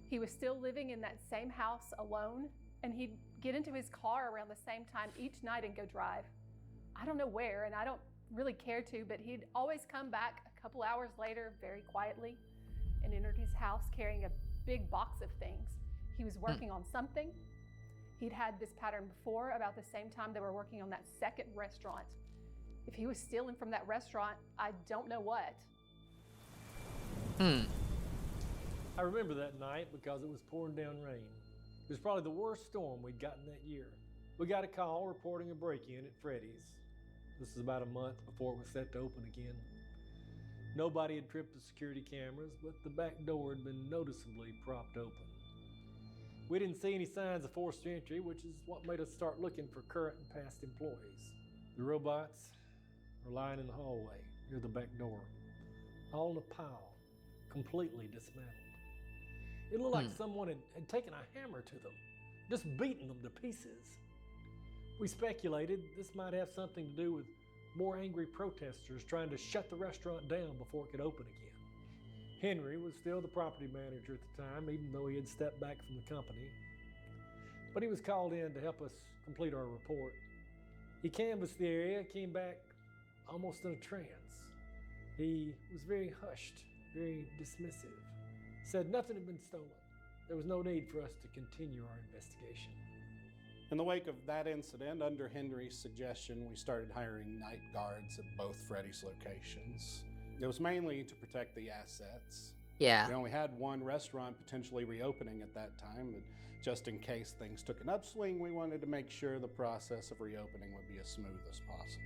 I: He was still living in that same house alone, and he'd get into his car around the same time each night and go drive. I don't know where, and I don't really care to, but he'd always come back a couple hours later very quietly and entered his house carrying a big box of things. He was working on something. He'd had this pattern before about the same time they were working on that second restaurant. If he was stealing from that restaurant, I don't know what.
G: I remember that night because it was pouring down rain. It was probably the worst storm we'd gotten that year. We got a call reporting a break-in at Freddys. This is about a month before it was set to open again. Nobody had tripped the security cameras, but the back door had been noticeably propped open. We didn't see any signs of forced entry, which is what made us start looking for current and past employees. The robots were lying in the hallway near the back door, all in a pile, completely dismantled. It looked like someone had taken a hammer to them, just beaten them to pieces. We speculated this might have something to do with more angry protesters trying to shut the restaurant down before it could open again. Henry was still the property manager at the time, even though he had stepped back from the company. But he was called in to help us complete our report. He canvassed the area, came back almost in a trance. He was very hushed, very dismissive. Said nothing had been stolen. There was no need for us to continue our investigation.
T: In the wake of that incident, under Henry's suggestion, we started hiring night guards at both Freddy's locations. It was mainly to protect the assets.
A: Yeah.
T: We only had one restaurant potentially reopening at that time, but just in case things took an upswing, we wanted to make sure the process of reopening would be as smooth as possible.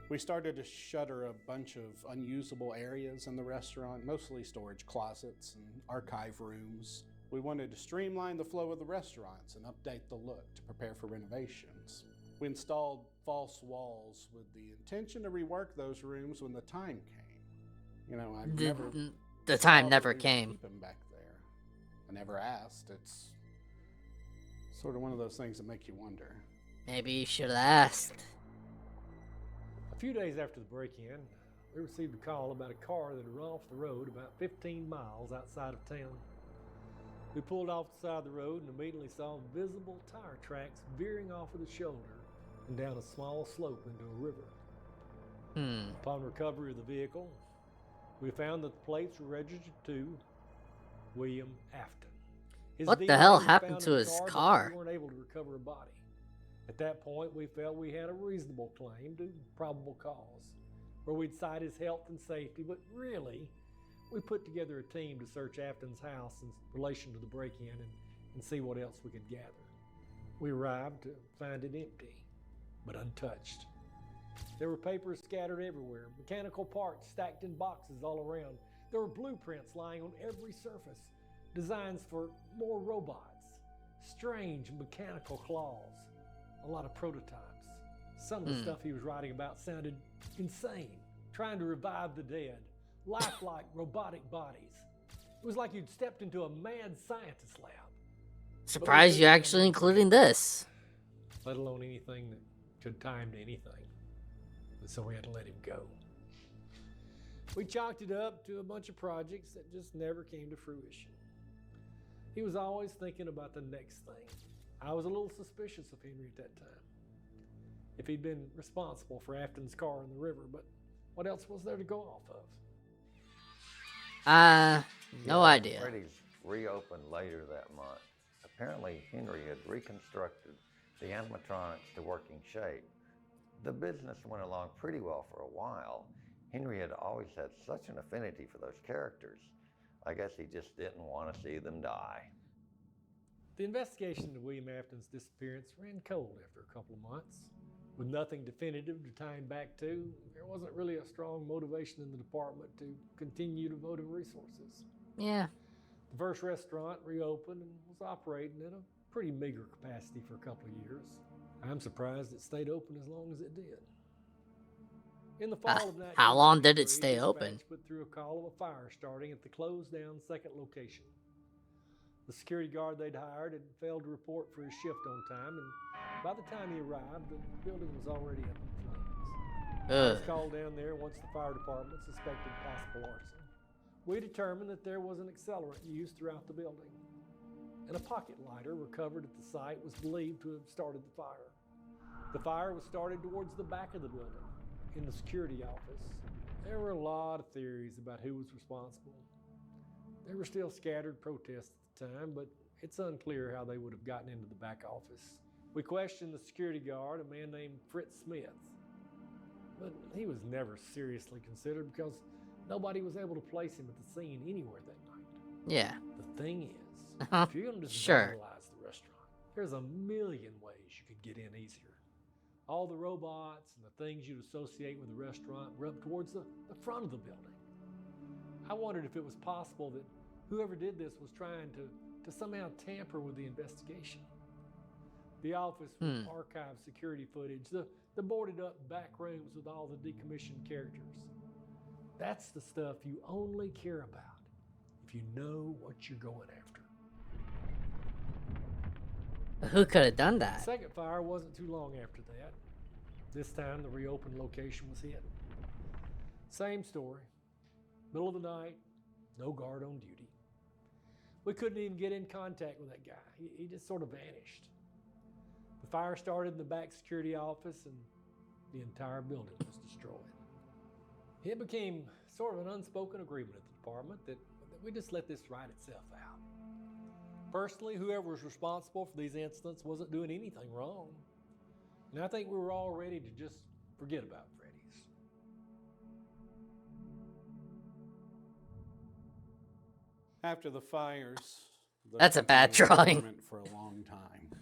T: We started to shutter a bunch of unusable areas in the restaurant, mostly storage closets and archive rooms. We wanted to streamline the flow of the restaurants and update the look to prepare for renovations. We installed false walls with the intention to rework those rooms when the time came. You know,
A: the time never came.
T: Keep him back there. I never asked. It's sort of one of those things that make you wonder.
A: Maybe you should have asked.
G: A few days after the break-in, we received a call about a car that had run off the road about 15 miles outside of town. We pulled off the side of the road and immediately saw visible tire tracks veering off of the shoulder and down a small slope into a river. Upon recovery of the vehicle, we found that the plates were registered to William Afton.
A: What the hell happened to his car?
G: We weren't able to recover a body. At that point, we felt we had a reasonable claim to probable cause, where we'd cite his health and safety, but really, we put together a team to search Afton's house in relation to the break-in and see what else we could gather. We arrived to find it empty, but untouched. There were papers scattered everywhere, mechanical parts stacked in boxes all around. There were blueprints lying on every surface, designs for more robots, strange mechanical claws, a lot of prototypes. Some of the stuff he was writing about sounded insane, trying to revive the dead, lifelike robotic bodies. It was like you'd stepped into a mad scientist lab.
A: Surprised you actually including this.
G: Let alone anything that could tie him to anything. But so we had to let him go. We chalked it up to a bunch of projects that just never came to fruition. He was always thinking about the next thing. I was a little suspicious of Henry at that time. If he'd been responsible for Afton's car in the river, but what else was there to go off of?
A: No idea.
D: Freddys reopened later that month. Apparently, Henry had reconstructed the animatronics to working shape. The business went along pretty well for a while. Henry had always had such an affinity for those characters. I guess he just didn't want to see them die.
G: The investigation into William Afton's disappearance ran cold after a couple of months. With nothing definitive to tie him back to, there wasn't really a strong motivation in the department to continue devoting resources.
A: Yeah.
G: The first restaurant reopened and was operating at a pretty meager capacity for a couple of years. I'm surprised it stayed open as long as it did. In the fall of 1993,
A: how long did it stay open?
G: Put through a call of a fire starting at the closed down second location. The security guard they'd hired had failed to report for his shift on time, and by the time he arrived, the building was already up in flames. I was called down there once the fire department suspected possible arson. We determined that there was an accelerant used throughout the building, and a pocket lighter recovered at the site was believed to have started the fire. The fire was started towards the back of the building, in the security office. There were a lot of theories about who was responsible. There were still scattered protests at the time, but it's unclear how they would have gotten into the back office. We questioned the security guard, a man named Fritz Smith, but he was never seriously considered because nobody was able to place him at the scene anywhere that night.
A: Yeah.
G: The thing is, if you're going to just vandalize the restaurant, there's a million ways you could get in easier. All the robots and the things you'd associate with the restaurant were up towards the front of the building. I wondered if it was possible that whoever did this was trying to somehow tamper with the investigation. The office with archived security footage, the boarded up back rooms with all the decommissioned characters. That's the stuff you only care about if you know what you're going after.
A: Who could have done that?
G: The second fire wasn't too long after that. This time the reopened location was hit. Same story. Middle of the night, no guard on duty. We couldn't even get in contact with that guy. He just sort of vanished. The fire started in the back security office and the entire building was destroyed. It became sort of an unspoken agreement at the department that we just let this ride itself out. Personally, whoever was responsible for these incidents wasn't doing anything wrong. And I think we were all ready to just forget about Freddys.
T: After the fires, the
A: That's a bad
T: company was
A: drawing.
T: dormant for a long time.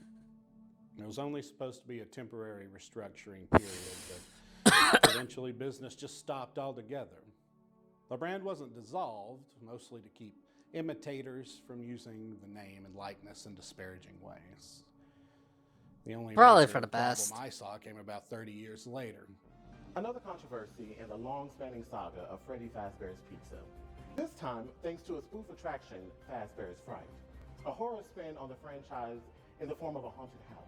T: It was only supposed to be a temporary restructuring period, but eventually business just stopped altogether. The brand wasn't dissolved, mostly to keep imitators from using the name and likeness in disparaging ways. The only
A: Probably
T: major
A: for the best.
T: problem I saw came about 30 years later.
S: Another controversy in the long-spanning saga of Freddy Fazbear's Pizza. This time, thanks to a spoof attraction, Fazbear's Fright. A horror spin on the franchise in the form of a haunted house.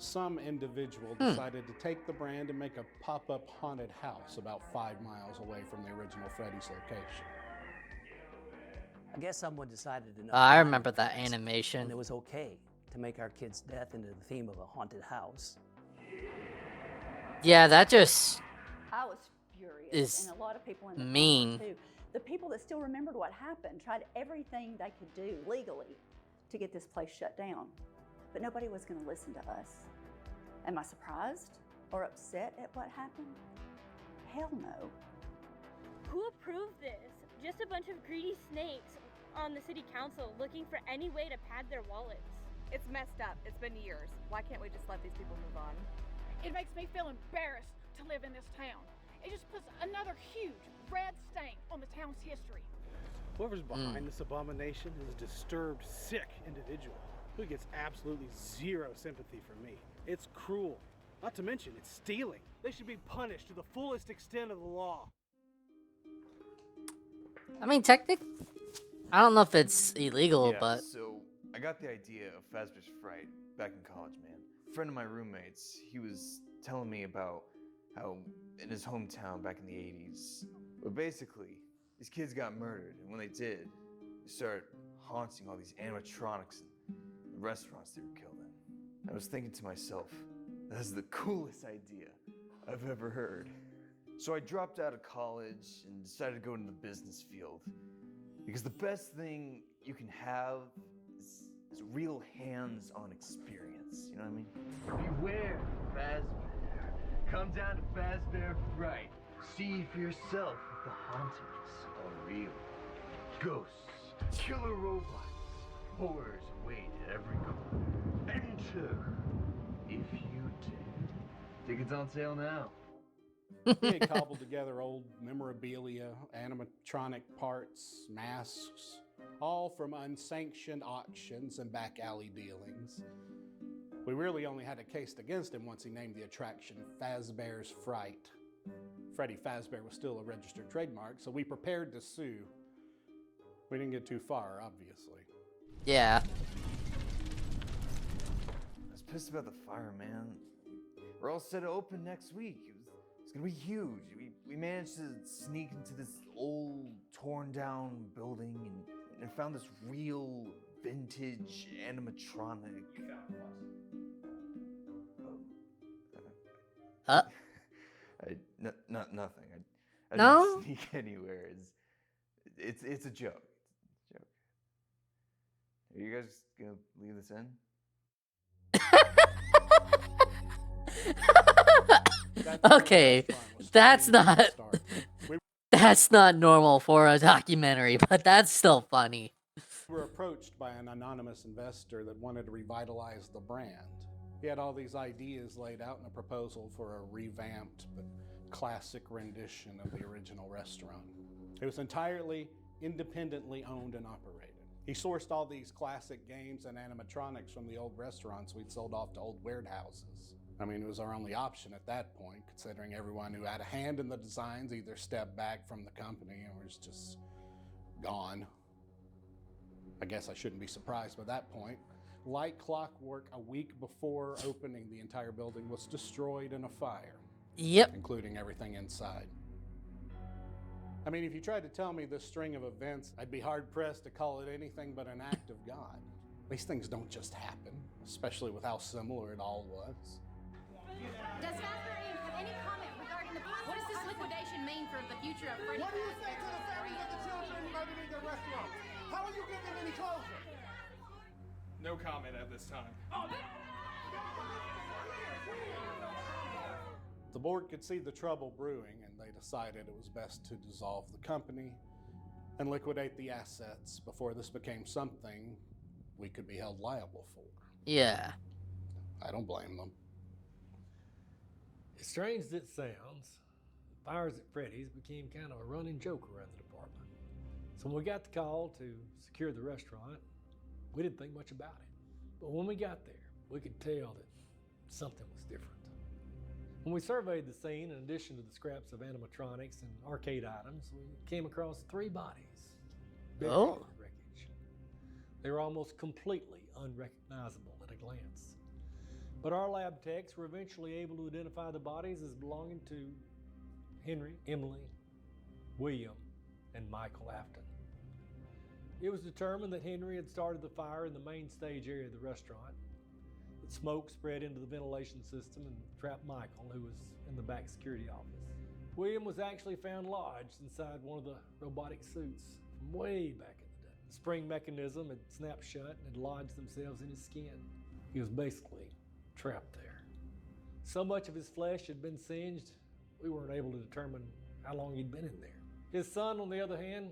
T: Some individual decided to take the brand and make a pop-up haunted house about 5 miles away from the original Freddy's location.
C: I guess someone decided enough.
A: I remember that animation.
C: And it was okay to make our kid's death into the theme of a haunted house.
A: Yeah, that just
B: I was furious,
A: is
B: and a lot of people in the
A: mean.
B: family, too. The people that still remembered what happened tried everything they could do legally to get this place shut down, but nobody was going to listen to us. Am I surprised or upset at what happened? Hell no.
K: Who approved this? Just a bunch of greedy snakes on the city council looking for any way to pad their wallets.
U: It's messed up. It's been years. Why can't we just let these people move on?
I: It makes me feel embarrassed to live in this town. It just puts another huge red stain on the town's history.
V: Whoever's behind this abomination is a disturbed, sick individual who gets absolutely zero sympathy from me. It's cruel. Not to mention, it's stealing. They should be punished to the fullest extent of the law.
A: I mean, technically, I don't know if it's illegal,
W: Yeah,
A: but
W: so I got the idea of Fazbear's Fright back in college, man. A friend of my roommates, he was telling me about how in his hometown back in the 80s, but basically, these kids got murdered, and when they did, they started haunting all these animatronics in the restaurants they were killed in. I was thinking to myself, that's the coolest idea I've ever heard. So I dropped out of college and decided to go into the business field. Because the best thing you can have is real hands-on experience, you know what I mean?
X: Beware, Fazbear. Come down to Fazbear Fright. See for yourself if the hauntings are real. Ghosts, killer robots, horrors await at every corner. Enter if you dare. Tickets on sale now.
T: He had cobbled together old memorabilia, animatronic parts, masks, all from unsanctioned auctions and back alley dealings. We really only had a case against him once he named the attraction Fazbear's Fright. Freddy Fazbear was still a registered trademark, so we prepared to sue. We didn't get too far, obviously.
A: yeah.
W: I was pissed about the fire, man. We're all set to open next week. It's gonna be huge. We managed to sneak into this old, torn down building and found this real vintage animatronic.
A: Huh?
W: Nothing. I
A: No?
W: didn't sneak anywhere. It's a joke. It's a joke. Are you guys gonna leave this in?
A: Okay, that's not normal for a documentary, but that's still funny.
T: We were approached by an anonymous investor that wanted to revitalize the brand. He had all these ideas laid out in a proposal for a revamped but classic rendition of the original restaurant. It was entirely independently owned and operated. He sourced all these classic games and animatronics from the old restaurants we'd sold off to old warehouses. I mean, it was our only option at that point, considering everyone who had a hand in the designs either stepped back from the company or was just gone. I guess I shouldn't be surprised by that point. Like clockwork, a week before opening, the entire building was destroyed in a fire.
A: Yep.
T: Including everything inside. I mean, if you tried to tell me this string of events, I'd be hard-pressed to call it anything but an act of God. These things don't just happen, especially with how similar it all was.
F: Does Fazbear Inc. have any comment regarding what does this liquidation mean for the future of Freddy?
P: What do you say to the families of the children murdered in their restaurant? How will you give them any closure?
L: No comment at this time.
T: The board could see the trouble brewing, and they decided it was best to dissolve the company and liquidate the assets before this became something we could be held liable for.
A: Yeah.
T: I don't blame them.
G: As strange as it sounds, fires at Freddys became kind of a running joke around the department. So when we got the call to secure the restaurant, we didn't think much about it. But when we got there, we could tell that something was different. When we surveyed the scene, in addition to the scraps of animatronics and arcade items, we came across 3 bodies. Buried in the wreckage. They were almost completely unrecognizable at a glance. But our lab techs were eventually able to identify the bodies as belonging to Henry, Emily, William, and Michael Afton. It was determined that Henry had started the fire in the main stage area of the restaurant. The smoke spread into the ventilation system and trapped Michael, who was in the back security office. William was actually found lodged inside one of the robotic suits from way back in the day. The spring mechanism had snapped shut and had lodged themselves in his skin. He was basically trapped there. So much of his flesh had been singed, we weren't able to determine how long he'd been in there. His son, on the other hand,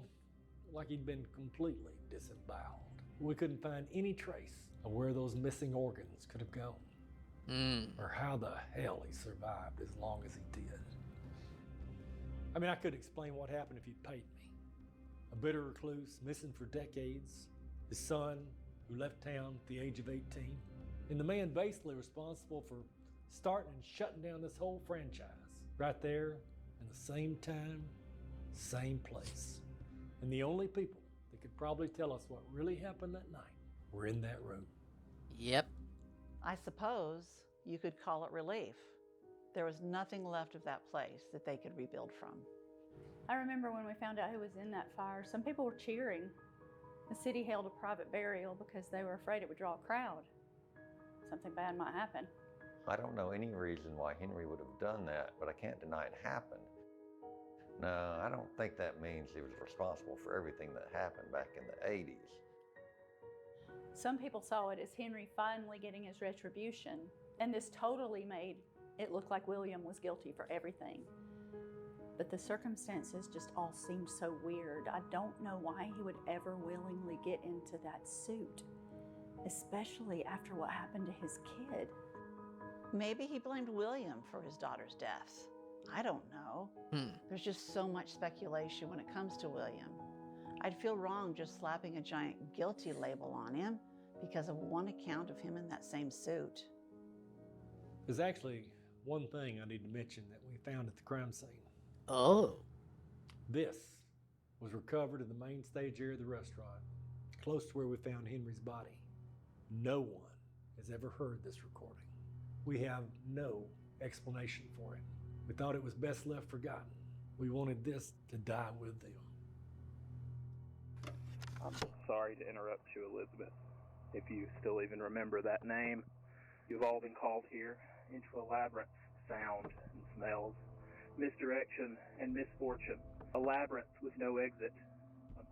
G: like he'd been completely disemboweled. We couldn't find any trace of where those missing organs could have gone, or how the hell he survived as long as he did. I mean, I could explain what happened if you'd paid me. A bitter recluse, missing for decades, his son, who left town at the age of 18, and the man basically responsible for starting and shutting down this whole franchise, right there in the same time, same place. And the only people that could probably tell us what really happened that night were in that room.
A: Yep.
O: I suppose you could call it relief. There was nothing left of that place that they could rebuild from.
B: I remember when we found out who was in that fire, some people were cheering. The city held a private burial because they were afraid it would draw a crowd. Something bad might happen.
D: I don't know any reason why Henry would have done that, but I can't deny it happened. No, I don't think that means he was responsible for everything that happened back in the 80s.
B: Some people saw it as Henry finally getting his retribution, and this totally made it look like William was guilty for everything. But the circumstances just all seemed so weird. I don't know why he would ever willingly get into that suit, especially after what happened to his kid.
O: Maybe he blamed William for his daughter's death. I don't know. There's just so much speculation when it comes to William. I'd feel wrong just slapping a giant guilty label on him because of one account of him in that same suit.
G: There's actually one thing I need to mention that we found at the crime scene.
A: Oh.
G: This was recovered in the main stage area of the restaurant, close to where we found Henry's body. No one has ever heard this recording. We have no explanation for it. We thought it was best left forgotten. We wanted this to die with them.
H: I'm sorry to interrupt you, Elizabeth. If you still even remember that name, you've all been called here into a labyrinth of sound and smells, misdirection and misfortune. A labyrinth with no exit,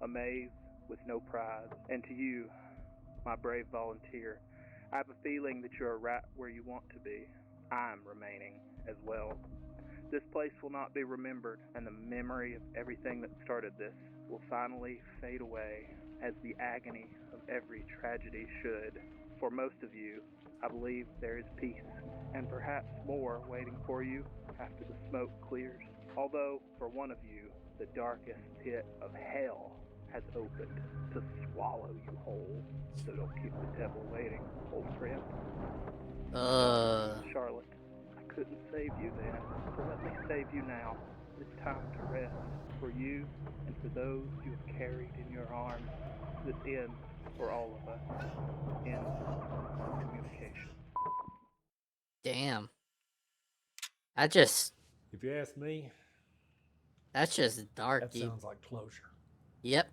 H: a maze with no prize. And to you, my brave volunteer, I have a feeling that you're right where you want to be. I'm remaining as well. This place will not be remembered, and the memory of everything that started this will finally fade away, as the agony of every tragedy should. For most of you, I believe there is peace, and perhaps more waiting for you after the smoke clears. Although, for one of you, the darkest pit of hell has opened to swallow you whole. So don't keep the devil waiting, old friend. Charlotte, I couldn't save you then, so let me save you now. It's time to rest for you and for those you have carried in your arms. This ends for all of us. End communication.
A: Damn.
G: If you ask me,
A: That's just dark,
G: That
A: dude.
G: sounds like closure.
A: Yep.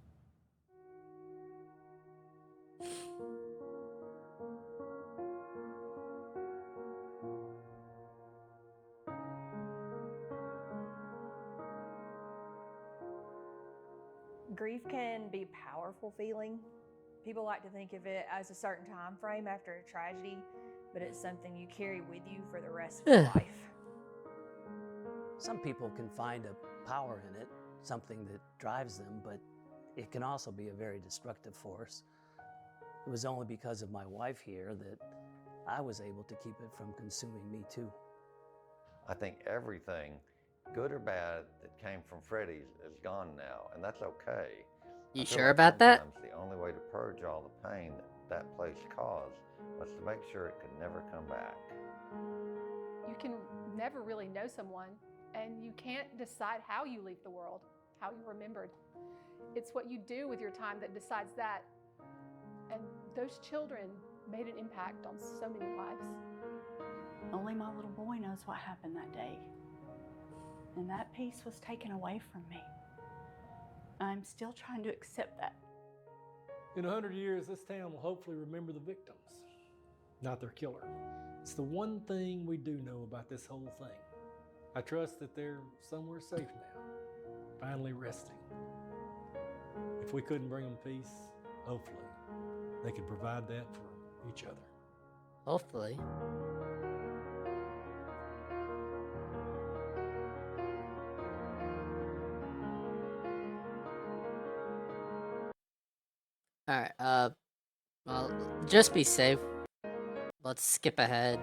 E: Grief can be a powerful feeling. People like to think of it as a certain time frame after a tragedy, but it's something you carry with you for the rest of your life.
C: Some people can find a power in it, something that drives them, but it can also be a very destructive force. It was only because of my wife here that I was able to keep it from consuming me too.
D: I think everything, good or bad, that came from Freddys is gone now, and that's okay.
A: You
D: I feel
A: sure
D: like
A: about that?
D: sometimes the only way to purge all the pain that place caused was to make sure it could never come back.
I: You can never really know someone, and you can't decide how you leave the world, how you're remembered. It's what you do with your time that decides that. And those children made an impact on so many lives.
B: Only my little boy knows what happened that day. And that piece was taken away from me. I'm still trying to accept that.
G: In 100 years, this town will hopefully remember the victims, not their killer. It's the one thing we do know about this whole thing. I trust that they're somewhere safe now, finally resting. If we couldn't bring them peace, hopefully they could provide that for each other.
A: Hopefully. Alright, well, just be safe. Let's skip ahead.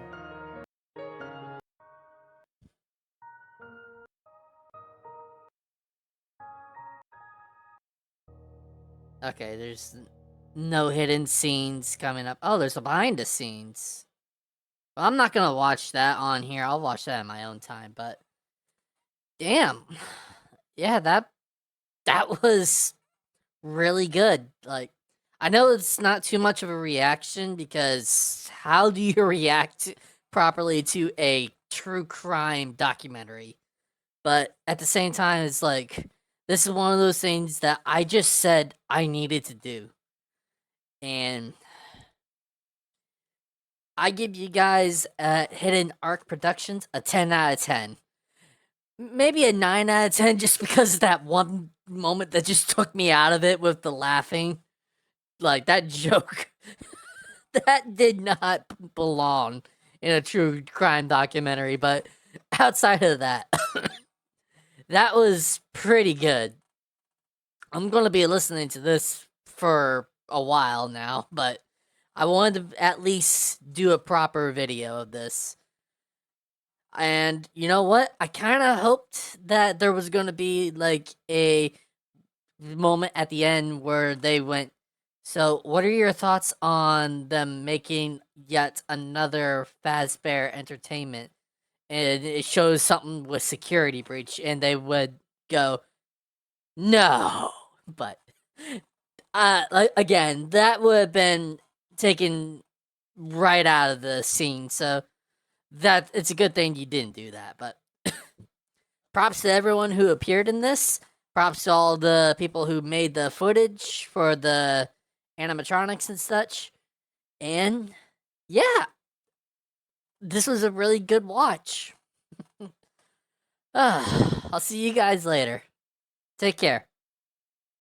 A: Okay, there's no hidden scenes coming up. Oh, there's a behind the scenes. Well, I'm not gonna watch that on here. I'll watch that in my own time, but damn. Yeah, that was really good. Like, I know it's not too much of a reaction because how do you react properly to a true crime documentary? But at the same time, it's like, this is one of those things that I just said I needed to do. And I give you guys Hidden Arc Productions a 10 out of 10. Maybe a 9 out of 10 just because of that one moment that just took me out of it with the laughing. Like, that joke, that did not belong in a true crime documentary. But outside of that, that was pretty good. I'm going to be listening to this for a while now, but I wanted to at least do a proper video of this. And you know what? I kind of hoped that there was going to be like a moment at the end where they went, so what are your thoughts on them making yet another Fazbear Entertainment? And it shows something with security breach, and they would go, no. But like, again, that would have been taken right out of the scene, so that it's a good thing you didn't do that. But props to everyone who appeared in this. Props to all the people who made the footage for the animatronics and such. And yeah, this was a really good watch. I'll see you guys later. Take care.